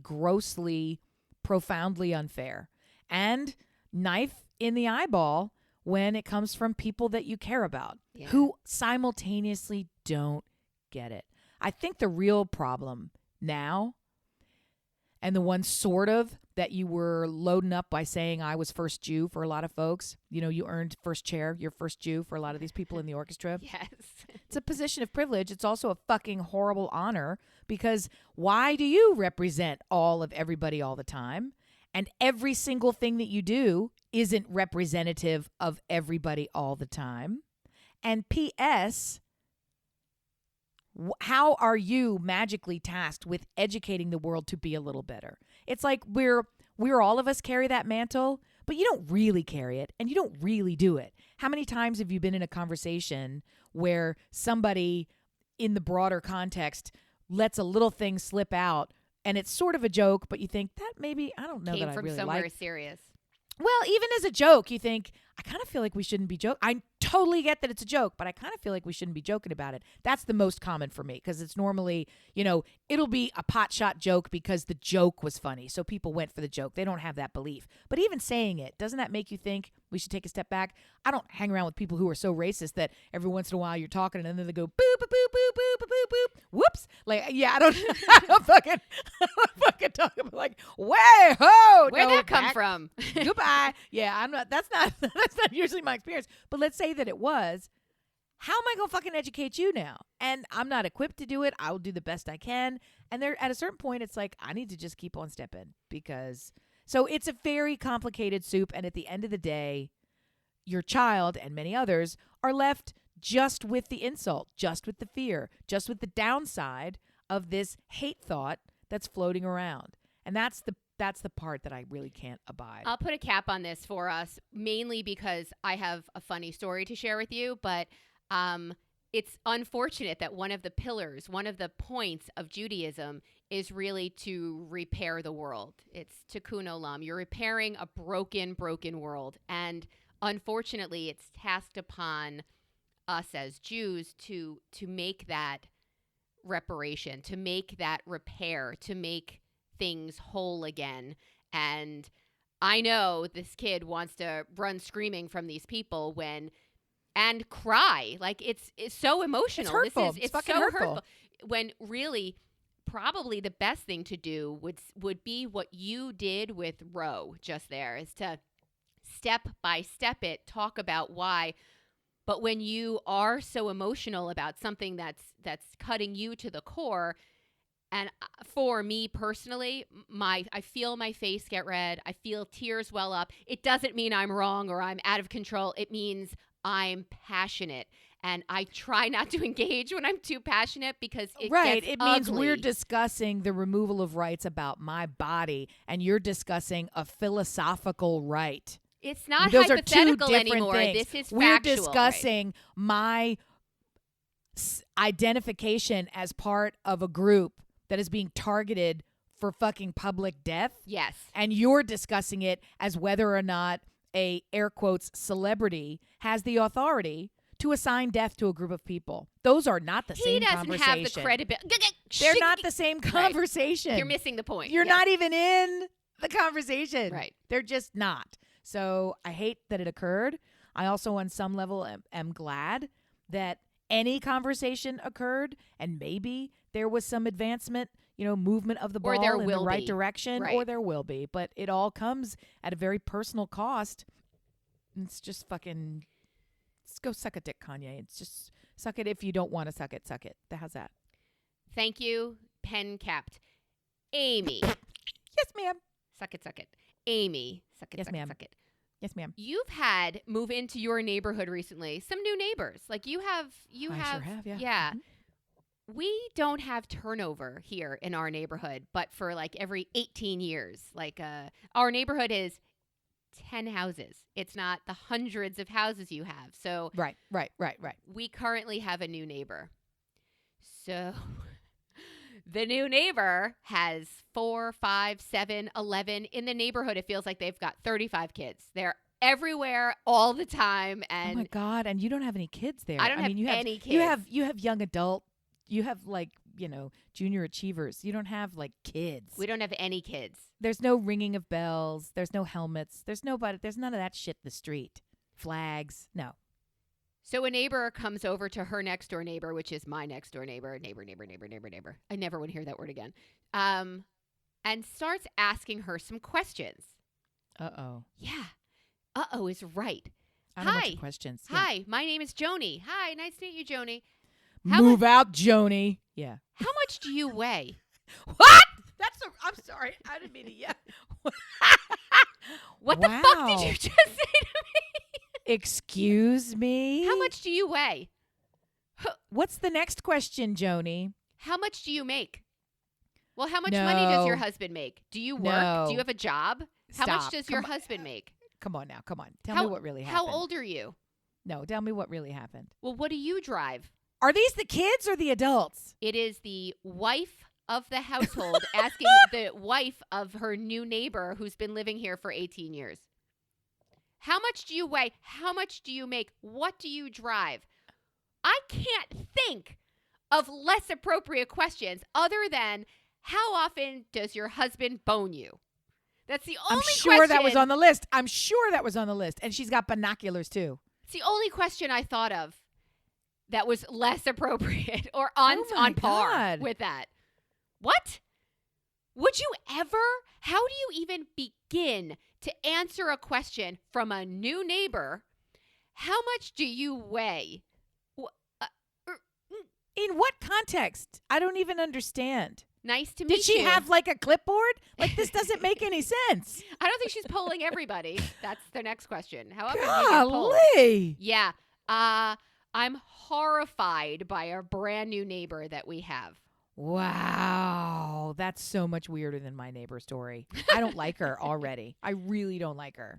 grossly, profoundly unfair. And knife in the eyeball when it comes from people that you care about who simultaneously don't get it. I think the real problem now, and the one sort of that you were loading up by saying I was first Jew for a lot of folks. You know, you earned first chair, you're first Jew for a lot of these people in the orchestra.
Yes.
It's a position of privilege. It's also a fucking horrible honor because why do you represent all of everybody all the time? And every single thing that you do isn't representative of everybody all the time. And P.S., how are you magically tasked with educating the world to be a little better? It's like we're all of us carry that mantle, but you don't really carry it and you don't really do it. How many times have you been in a conversation where somebody in the broader context lets a little thing slip out and it's sort of a joke, but you think that maybe, I don't know,
came
that I
from
really
somewhere
like.
serious.
Well, even as a joke, you think, I kind of feel like we shouldn't be joking. I totally get that it's a joke, but I kind of feel like we shouldn't be joking about it. That's the most common for me because it's normally, you know, it'll be a pot shot joke because the joke was funny. So people went for the joke. They don't have that belief. But even saying it, doesn't that make you think we should take a step back? I don't hang around with people who are so racist that every once in a while you're talking and then they go, boop, boop, boop, boop, boop, boop, boop, boop. Whoops. Like, yeah, I don't fucking talk about like, way ho.
Where'd
no,
that come
back.
from?
Goodbye. Yeah, that's not usually my experience. But let's say that it was. How am I going to fucking educate you now? And I'm not equipped to do it. I will do the best I can. And there, at a certain point, it's like, I need to just keep on stepping because. So it's a very complicated soup. And at the end of the day, your child and many others are left just with the insult, just with the fear, just with the downside of this hate thought that's floating around. And that's the part that I really can't abide.
I'll put a cap on this for us, mainly because I have a funny story to share with you, but it's unfortunate that one of the pillars, one of the points of Judaism is really to repair the world. It's tikkun olam. You're repairing a broken world. And unfortunately, it's tasked upon us as Jews to make that reparation, to make that repair, to make things whole again. And I know this kid wants to run screaming from these people and cry. Like it's so emotional.
It's hurtful.
It's
fucking
so
hurtful.
when really probably the best thing to do would be what you did with Roe just there, is to step by step it, talk about why. But when you are so emotional about something that's cutting you to the core, and for me personally, I feel my face get red. I feel tears well up. It doesn't mean I'm wrong or I'm out of control. It means I'm passionate. And I try not to engage when I'm too passionate because it gets
It
ugly.
means we're discussing the removal of rights about my body, and you're discussing a philosophical right.
It's not
Those
hypothetical
are two different
anymore.
things.
This is
We're
factual,
discussing my identification as part of a group that is being targeted for fucking public death.
Yes.
And you're discussing it as whether or not a, air quotes, celebrity has the authority to assign death to a group of people. Those are not the same conversation.
He doesn't have the credibility.
They're not the same conversation.
Right. You're missing the point.
You're not even in the conversation.
Right.
They're just not. So I hate that it occurred. I also, on some level, am glad that any conversation occurred, and maybe there was some advancement, movement of the ball in the right direction, or there will be. But it all comes at a very personal cost. It's just fucking, let's go suck a dick, Kanye. It's just suck it. If you don't want to suck it, suck it. How's that?
Thank you, pen capped. Amy.
Yes, ma'am.
Suck it, suck it. Amy. Suck it,
yes,
suck
ma'am.
it, suck it.
Yes, ma'am.
You've had move into your neighborhood recently. Some new neighbors. Like I sure have, yeah. Yeah. Mm-hmm. We don't have turnover here in our neighborhood, but for like every 18 years. Like our neighborhood is 10 houses. It's not the hundreds of houses you have. So
Right.
We currently have a new neighbor. So the new neighbor has 4, 5, 7, 11. In the neighborhood, it feels like they've got 35 kids. They're everywhere all the time. And
oh my God. And you don't have any kids there.
I don't have any kids.
You have young adult. You have junior achievers. You don't have kids.
We don't have any kids.
There's no ringing of bells. There's no helmets. There's none of that shit in the street. Flags. No.
So a neighbor comes over to her next door neighbor, which is my next door neighbor. Neighbor. I never want to hear that word again. And starts asking her some questions.
Uh-oh.
Yeah. Uh-oh is right.
I don't want your questions. Yeah.
Hi, my name is Joni. Hi, nice to meet you, Joni.
Move out, Joni. Yeah.
How much do you weigh?
What? I'm sorry. I didn't mean to. Yeah.
What the fuck did you just say to me?
Excuse me?
How much do you weigh?
What's the next question, Joni?
How much do you make? Well, how much money does your husband make? Do you work?
No.
Do you have a job?
Stop.
How much does your husband make?
Come on now. Come on. Tell me what really happened.
How old are you?
No, tell me what really happened.
Well, what do you drive?
Are these the kids or the adults?
It is the wife of the household asking the wife of her new neighbor who's been living here for 18 years. How much do you weigh? How much do you make? What do you drive? I can't think of less appropriate questions other than how often does your husband bone you? That's the only question.
I'm sure that was on the list. I'm sure that was on the list. And she's got binoculars too.
It's the only question I thought of that was less appropriate or on par with that. What? Would you ever? How do you even begin to answer a question from a new neighbor? How much do you weigh?
In what context? I don't even understand.
Nice to meet you.
Did she have a clipboard? This doesn't make any sense.
I don't think she's polling everybody. That's the next question. However,
golly.
Yeah. I'm horrified by our brand new neighbor that we have.
Wow. That's so much weirder than my neighbor story. I don't like her already. I really don't like her.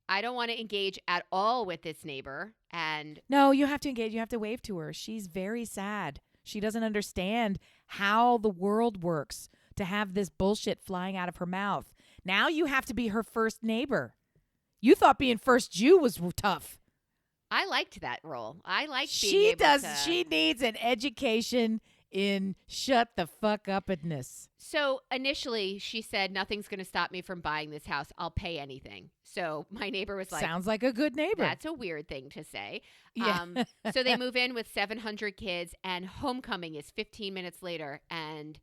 I don't want to engage at all with this neighbor. And
no, you have to engage. You have to wave to her. She's very sad. She doesn't understand how the world works to have this bullshit flying out of her mouth. Now you have to be her first neighbor. You thought being first Jew was tough.
I liked that role. I liked being
She
able
does.
to.
She needs an education in shut the fuck upness.
So initially, she said, nothing's going to stop me from buying this house. I'll pay anything. So my neighbor was like,
sounds like a good neighbor.
That's a weird thing to say.
Yeah.
So they move in with 700 kids, and homecoming is 15 minutes later. And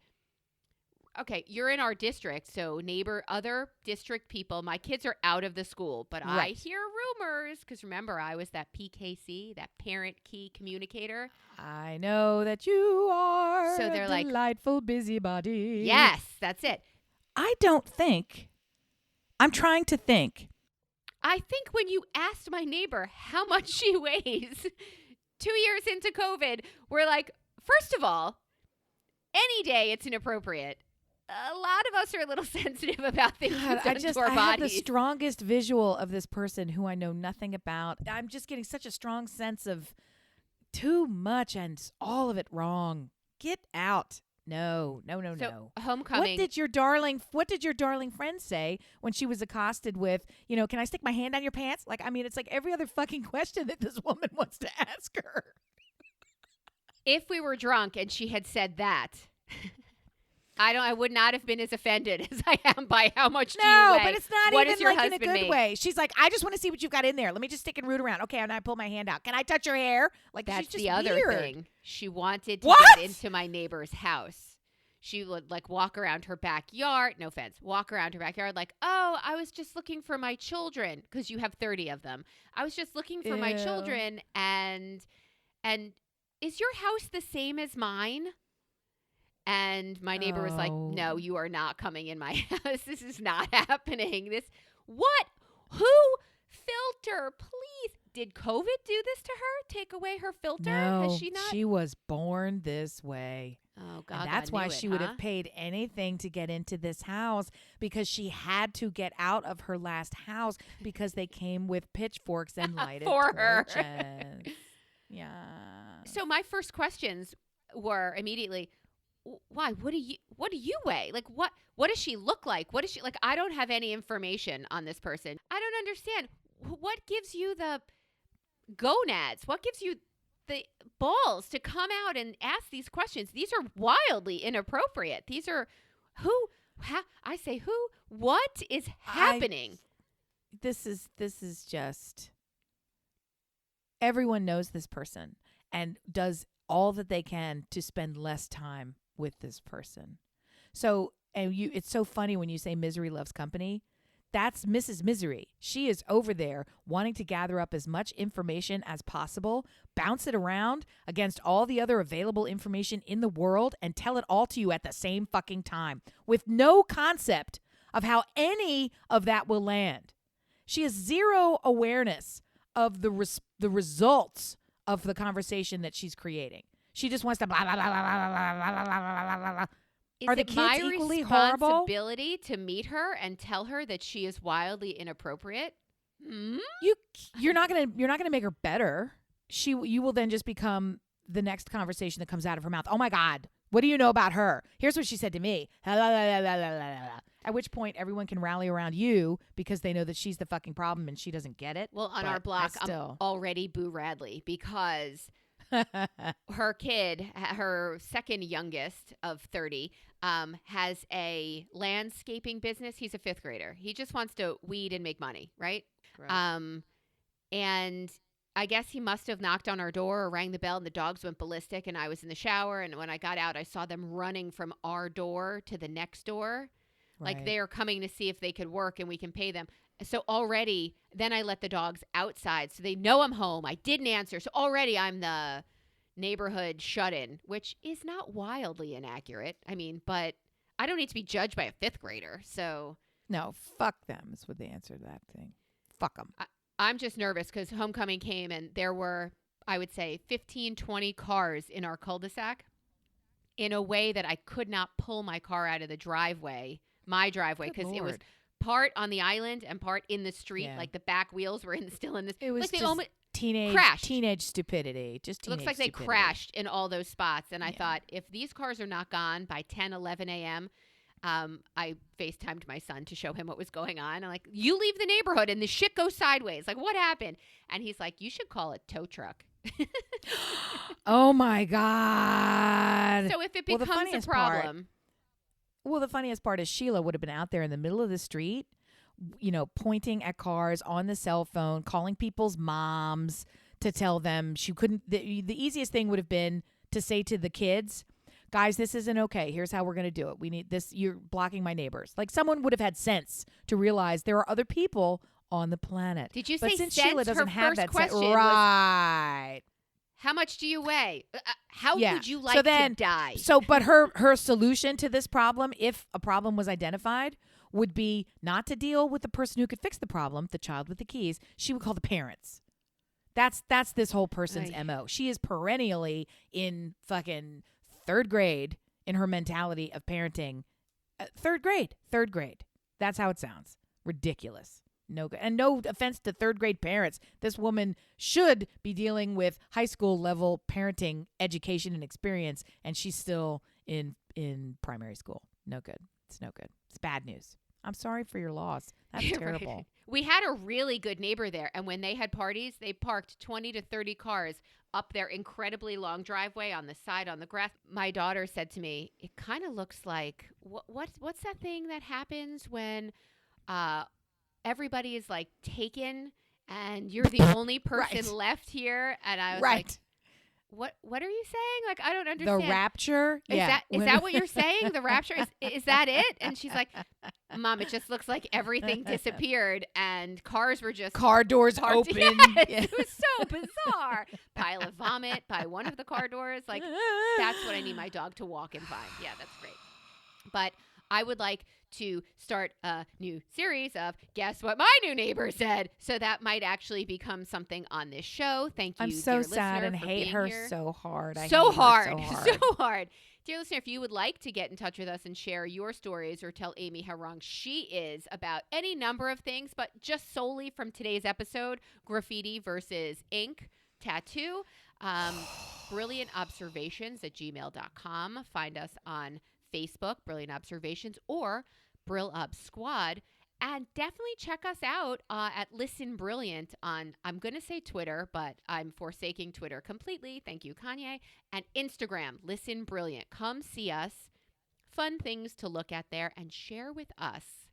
okay, you're in our district, so other district people, my kids are out of the school, but I
Right.
hear rumors, because remember, I was that PKC, that parent key communicator.
I know that you are
So they're
a
like,
delightful busybody.
Yes, that's it.
I don't think. I'm trying to think.
I think when you asked my neighbor how much she weighs 2 years into COVID, we're like, first of all, any day it's inappropriate. A lot of us are a little sensitive about things
God,
done to our
I have the
bodies.
strongest visual of this person who I know nothing about. I'm just getting such a strong sense of too much and all of it wrong. Get out. No.
So homecoming.
What did your darling friend say when she was accosted with, can I stick my hand down your pants? Like, I mean, it's like every other fucking question that this woman wants to ask her.
If we were drunk and she had said that, I would not have been as offended as I am by how much do you weigh.
No, but it's not
What
even
does your
like in a
husband
good
make?
way. She's like, I just want to see what you've got in there. Let me just stick and root around. Okay, and I pull my hand out. Can I touch your hair? Like,
That's
she's just
the other
weird.
thing. She wanted to
What?
get into my neighbor's house. She would like walk around her backyard. No offense. Walk around her backyard like, oh, I was just looking for my children, because you have 30 of them. I was just looking for my
Ew.
children, and is your house the same as mine? And my neighbor was like,
Oh.
no, you are not coming in my house. This is not happening. What? Who? Filter, please. Did COVID do this to her? Take away her filter?
No,
Has she not?
she was born this way.
Oh, God.
And that's why she would have paid anything to get into this house, because she had to get out of her last house because they came with pitchforks and lighted
For her.
torches. Yeah.
So my first questions were immediately, why? What do you weigh? Like, what does she look like? What is she like? I don't have any information on this person. I don't understand. What gives you the gonads? What gives you the balls to come out and ask these questions? These are wildly inappropriate. These are I say who? What is happening?
This is just, everyone knows this person and does all that they can to spend less time with this person. So, it's so funny when you say misery loves company. That's Mrs. Misery. She is over there wanting to gather up as much information as possible, bounce it around against all the other available information in the world, and tell it all to you at the same fucking time, with no concept of how any of that will land. She has zero awareness of the results of the conversation that she's creating. She just wants to blah, blah, blah, blah, blah, blah, blah, blah, blah, blah. Are the kids equally horrible?
My responsibility to meet her and tell her that she is wildly inappropriate?
You're not gonna make her better. You will then just become the next conversation that comes out of her mouth. Oh my God, what do you know about her? Here's what she said to me. At which point everyone can rally around you because they know that she's the fucking problem and she doesn't get it.
Well, on our block, I'm already Boo Radley, because her kid, her second youngest of 30, has a landscaping business. He's a 5th grader. He just wants to weed and make money, right? And I guess he must have knocked on our door or rang the bell, and the dogs went ballistic, and I was in the shower, and when I got out, I saw them running from our door to the next door.
Right.
Like they are coming to see if they could work and we can pay them. So already, then I let the dogs outside so they know I'm home. I didn't answer. So already I'm the neighborhood shut-in, which is not wildly inaccurate. I mean, but I don't need to be judged by a 5th grader. So
no, fuck them is what the answer to that thing. Fuck them.
I'm just nervous because homecoming came and there were, I would say, 15, 20 cars in our cul-de-sac in a way that I could not pull my car out of the driveway, my driveway, because it was part on the island and part in the street. Yeah. Like the back wheels were still in this.
It was
like
just teenage stupidity. Just teenage
looks like
stupidity.
They crashed in all those spots. And I thought, if these cars are not gone by 10, 11 a.m., I FaceTimed my son to show him what was going on. I'm like, you leave the neighborhood and the shit goes sideways. Like, what happened? And he's like, you should call a tow truck.
Oh, my God.
So if it becomes a problem.
The funniest part is Sheila would have been out there in the middle of the street, pointing at cars on the cell phone, calling people's moms to tell them she couldn't. The easiest thing would have been to say to the kids, guys, this isn't okay. Here's how we're going to do it. We need this. You're blocking my neighbors. Like, someone would have had sense to realize there are other people on the planet.
Did you
but
say
since
sense?
Sheila doesn't
Her
have
first
that
question
sense, right?
How much do you weigh? How
Yeah.
would you like to die?
But her solution to this problem, if a problem was identified, would be not to deal with the person who could fix the problem, the child with the keys. She would call the parents. That's this whole person's MO. She is perennially in fucking third grade in her mentality of parenting. Third grade. That's how it sounds. Ridiculous. No good. And no offense to third grade parents. This woman should be dealing with high school level parenting education and experience, and she's still in primary school. No good. It's no good. It's bad news. I'm sorry for your loss. That's terrible.
Right. We had a really good neighbor there, and when they had parties, they parked 20 to 30 cars up their incredibly long driveway on the side on the grass. My daughter said to me, it kind of looks like, what's that thing that happens when everybody is like taken and you're the only person left here? And I was like, what are you saying? Like, I don't understand.
The rapture?
Is that what you're saying? The rapture? Is that it? And she's like, Mom, it just looks like everything disappeared and cars were just
car doors open.
Yes, it was so bizarre. Pile of vomit by one of the car doors. Like, that's what I need my dog to walk and find. Yeah, that's great. But I would like to start a new series of Guess What My New Neighbor Said. So that might actually become something on this show. Thank you,
I'm so
dear
sad
listener,
and
for
hate
being
her
here.
so hard.
So hard. Dear listener, if you would like to get in touch with us and share your stories or tell Amy how wrong she is about any number of things, but just solely from today's episode, graffiti versus ink, tattoo, brilliantobservations@gmail.com. Find us on Facebook, Brilliant Observations, or Brill Ob Squad. And definitely check us out at Listen Brilliant on, I'm going to say Twitter, but I'm forsaking Twitter completely. Thank you, Kanye. And Instagram, Listen Brilliant. Come see us. Fun things to look at there, and share with us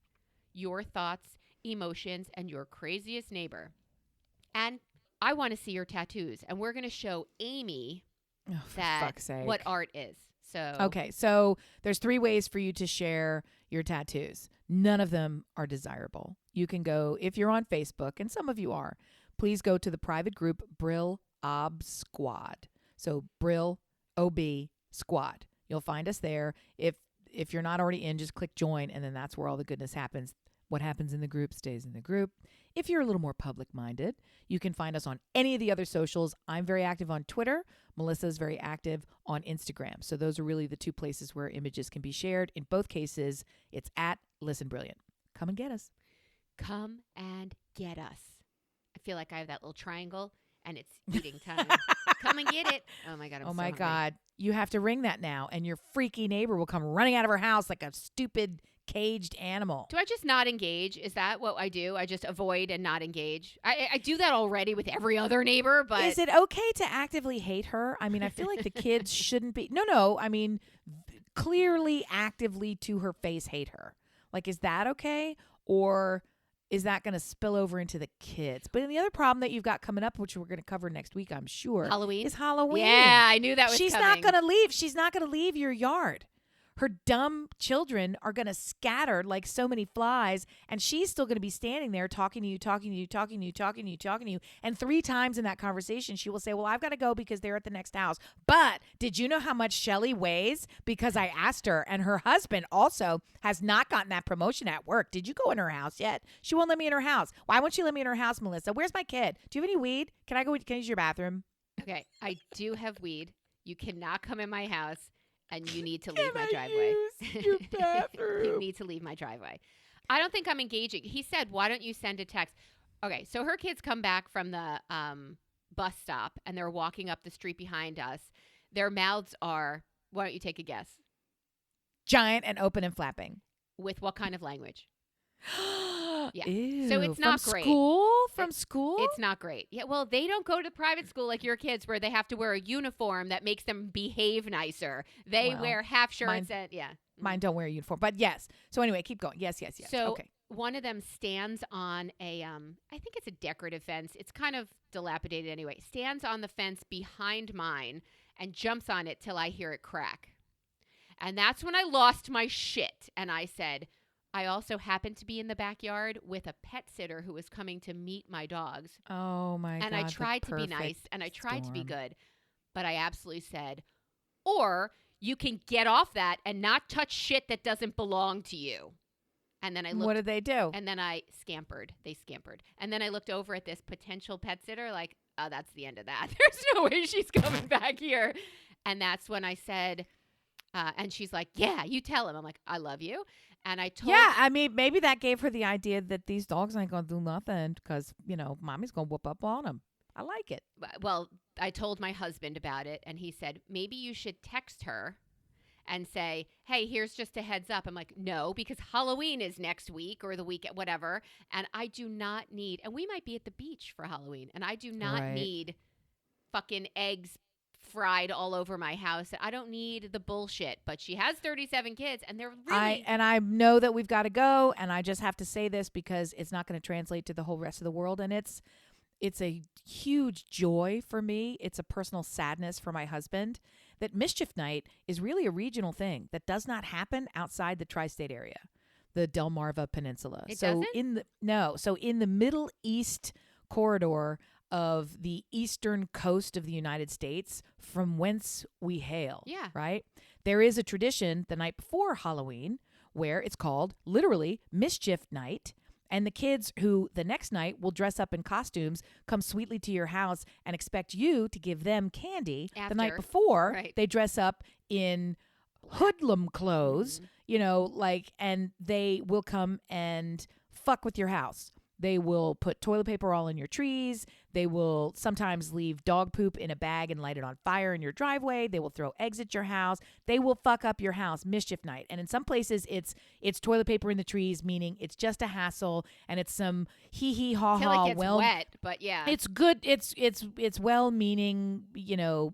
your thoughts, emotions, and your craziest neighbor. And I want to see your tattoos. And we're going to show Amy what art is. So
there's 3 ways for you to share your tattoos. None of them are desirable. You can go, if you're on Facebook, and some of you are, please go to the private group Brill Ob Squad. So Brill OB Squad. You'll find us there. If you're not already in, just click join, and then that's where all the goodness happens. What happens in the group stays in the group. If you're a little more public-minded, you can find us on any of the other socials. I'm very active on Twitter. Melissa's very active on Instagram. So those are really the 2 places where images can be shared. In both cases, it's at Listen Brilliant. Come and get us.
Come and get us. I feel like I have that little triangle, and it's eating time. Come and get it. Oh, my God. I'm so hungry.
God. You have to ring that now, and your freaky neighbor will come running out of her house like a stupid caged animal.
Do I just not engage? Is that what I do? I just avoid and not engage? I do that already with every other neighbor, but...
Is it okay to actively hate her? I mean, I feel like the kids shouldn't be... No. I mean, clearly, actively to her face hate her. Like, is that okay? Or is that going to spill over into the kids? But the other problem that you've got coming up, which we're going to cover next week, I'm sure...
Halloween?
Is Halloween.
Yeah, I knew that was
She's
coming.
not going to leave. She's not going to leave your yard. Her dumb children are going to scatter like so many flies, and she's still going to be standing there talking to you. And 3 times in that conversation, she will say, well, I've got to go because they're at the next house. But did you know how much Shelly weighs? Because I asked her, and her husband also has not gotten that promotion at work. Did you go in her house yet? She won't let me in her house. Why won't she let me in her house, Melissa? Where's my kid? Do you have any weed? Can I use your bathroom?
Okay, I do have weed. You cannot come in my house. And you need to leave my driveway.
Use your bathroom?
You need to leave my driveway. I don't think I'm engaging. He said, why don't you send a text? Okay, so her kids come back from the bus stop, and they're walking up the street behind us. Their mouths are, why don't you take a guess?
giant and open and flapping.
With what kind of language? Yeah.
Ew,
So it's not great.
From school?
It's not great. Yeah, well, they don't go to private school like your kids where they have to wear a uniform that makes them behave nicer. They wear half shirts and
Mine don't wear a uniform. But yes. So anyway, keep going. Yes.
So
okay.
one of them stands on a I think it's a decorative fence. It's kind of dilapidated anyway. Stands on the fence behind mine and jumps on it till I hear it crack. And that's when I lost my shit and I said, I also happened to be in the backyard with a pet sitter who was coming to meet my dogs.
Oh, my God.
And I tried to be nice and I tried to be good. But I absolutely said, or you can get off that and not touch shit that doesn't belong to you. And then I looked.
What did they do?
And then I scampered. They scampered. And then I looked over at this potential pet sitter like, oh, that's the end of that. There's no way she's coming back here. And that's when I said, and she's like, yeah, you tell him. I'm like, I love you. And I told
I mean, maybe that gave her the idea that these dogs ain't going to do nothing because, mommy's going to whoop up on them. I like it.
Well, I told my husband about it, and he said, maybe you should text her and say, hey, here's just a heads up. I'm like, no, because Halloween is next week or the week, whatever. And I do not need, and we might be at the beach for Halloween, and I do not need fucking eggs fried all over my house. I don't need the bullshit, but she has 37 kids and they're really
I know that we've got to go, and I just have to say this because it's not going to translate to the whole rest of the world, and it's a huge joy for me. It's a personal sadness for my husband that Mischief Night is really a regional thing that does not happen outside the tri-state area, the Delmarva Peninsula.
Doesn't?
So in the Middle East corridor of the eastern coast of the United States, from whence we hail.
Yeah.
Right? There is a tradition the night before Halloween where it's called literally Mischief Night. And the kids who the next night will dress up in costumes come sweetly to your house and expect you to give them candy.
After.
The night before,
Right.
They dress up in hoodlum clothes, and they will come and fuck with your house. They will put toilet paper all in your trees. They will sometimes leave dog poop in a bag and light it on fire in your driveway. They will throw eggs at your house. They will fuck up your house, Mischief Night. And in some places, it's toilet paper in the trees, meaning it's just a hassle and it's some hee ha
till
ha.
it gets wet, but yeah,
it's good. It's well-meaning,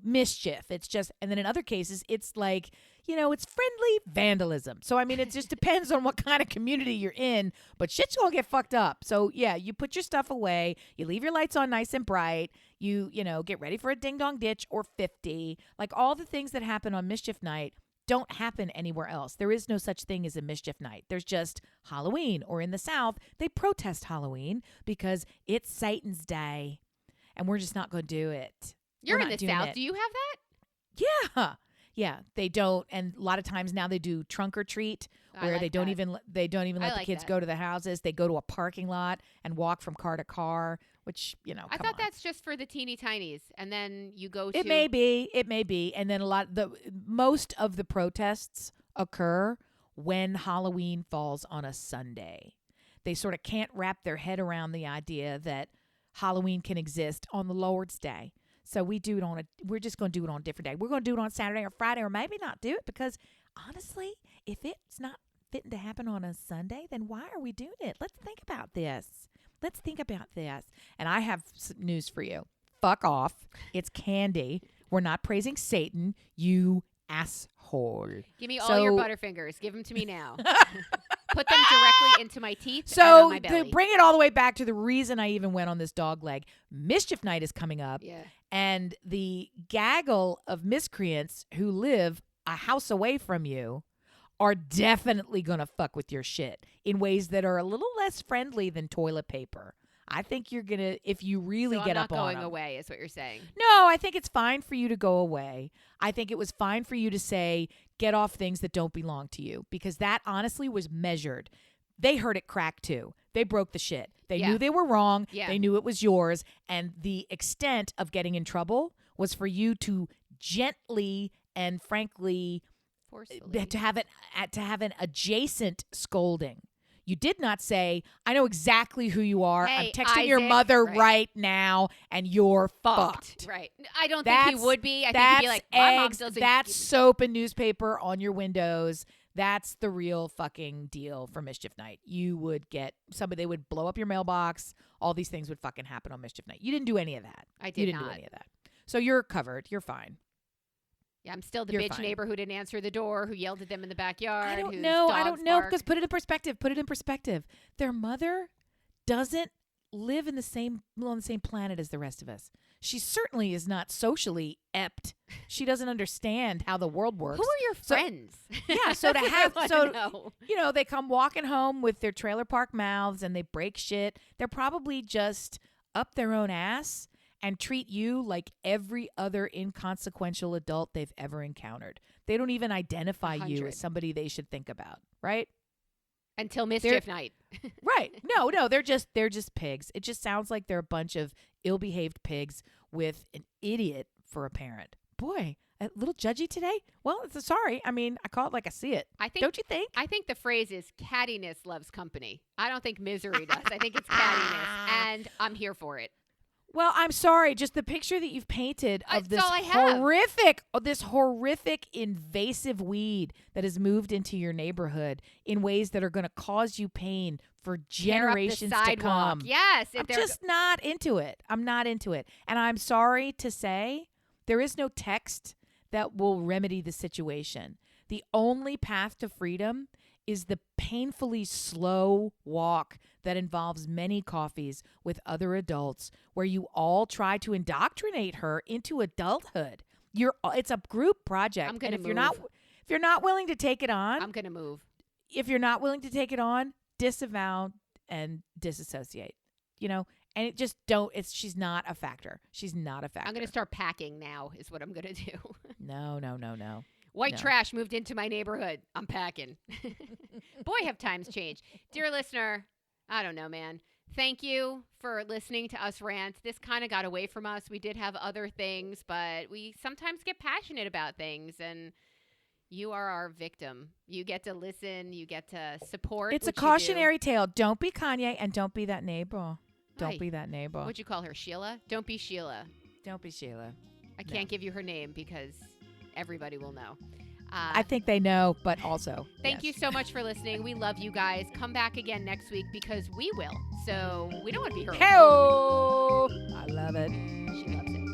mischief. It's just, and then in other cases, it's like, it's friendly vandalism. So, I mean, it just depends on what kind of community you're in, but shit's gonna get fucked up. So, yeah, you put your stuff away, you leave your lights on nice and bright, you get ready for a ding-dong ditch or 50. Like, all the things that happen on Mischief Night don't happen anywhere else. There is no such thing as a Mischief Night. There's just Halloween, or in the South, they protest Halloween because it's Satan's Day, and we're just not going to do it.
You're in the South. Do you have that?
Yeah. Yeah, they don't, and a lot of times now they do trunk or treat, where
like
they don't
that.
even let the kids go to the houses. They go to a parking lot and walk from car to car, which
I thought that's just for the teeny tinies, and then you go to.
It may be, and then most of the protests occur when Halloween falls on a Sunday. They sort of can't wrap their head around the idea that Halloween can exist on the Lord's Day. So we're just going to do it on a different day. We're going to do it on Saturday or Friday, or maybe not do it, because honestly, if it's not fitting to happen on a Sunday, then why are we doing it? Let's think about this. And I have news for you. Fuck off. It's candy. We're not praising Satan, you asshole.
Give me all your Butterfingers. Give them to me now. Put them directly into my teeth and on my belly.
To bring it all the way back to the reason I even went on this dog leg, Mischief Night is coming up.
Yeah.
And the gaggle of miscreants who live a house away from you are definitely going to fuck with your shit in ways that are a little less friendly than toilet paper. I think you're going to, if you really get up on them.
I'm not going away is what you're saying.
No, I think it's fine for you to go away. I think it was fine for you to say, get off things that don't belong to you, because that honestly was measured. They heard it crack too. They broke the shit. They knew they were wrong.
Yeah.
They knew it was yours. And the extent of getting in trouble was for you to gently and frankly
forcefully
to have an adjacent scolding. You did not say, I know exactly who you are.
Hey,
I'm texting
Isaac,
your mother right now, and you're fucked.
Right. I don't think he would be. I think he'd be like, my mom
eggs,
doesn't.
that's soap and newspaper on your windows. That's the real fucking deal for Mischief Night. You would get somebody, they would blow up your mailbox. All these things would fucking happen on Mischief Night. You didn't do any of that.
I did
You didn't
not.
do any of that. So you're covered. You're fine.
Yeah, I'm still the
You're
bitch
fine.
neighbor who didn't answer the door, who yelled at them in the backyard.
I don't
whose
know.
dogs
Because
bark.
put it in perspective. Put it in perspective. Their mother doesn't live in the same on the same planet as the rest of us. She certainly is not socially ept. She doesn't understand how the world works.
Who are your friends?
Yeah, so to
That's what
have
I
so
wanna know.
you know, they come walking home with their trailer park mouths and they break shit. They're probably just up their own ass and treat you like every other inconsequential adult they've ever encountered. They don't even identify you
100.
as somebody they should think about, right?
Until Mischief Night.
Right. No, they're just pigs. It just sounds like they're a bunch of ill-behaved pigs with an idiot for a parent. Boy, a little judgy today? Well, sorry. I mean, I call it like I see it. Don't you think?
I think the phrase is cattiness loves company. I don't think misery does. I think it's cattiness, and I'm here for it.
Well, I'm sorry. Just the picture that you've painted of
That's all I have.
this horrific invasive weed that has moved into your neighborhood in ways that are going to cause you pain for generations
Tear up the
to come.
sidewalk. Yes.
I'm just not into it. I'm not into it. And I'm sorry to say there is no text that will remedy the situation. The only path to freedom is the painfully slow walk that involves many coffees with other adults where you all try to indoctrinate her into adulthood. It's a group project.
I'm gonna
and if
move.
you're not willing to take it on,
I'm going to move.
if you're not willing to take it on, disavow and disassociate. You know, and it just she's not a factor. She's not a factor.
I'm going to start packing now is what I'm going to do.
No.
White
No.
trash moved into my neighborhood. I'm packing. Boy, have times changed. Dear listener, I don't know, man. Thank you for listening to us rant. This kind of got away from us. We did have other things, but we sometimes get passionate about things, and you are our victim. You get to listen. You get to support.
It's a
which you
cautionary tale. Don't be Kanye and don't be that neighbor. Don't
Aye.
be that neighbor.
What'd you call her, Sheila? Don't be Sheila.
Don't be Sheila.
I can't give you her name because everybody will know.
I think they know, but also.
Thank you so much for listening. We love you guys. Come back again next week because we will. So we don't want to be here.
Hey-o! I love it.
She loves it.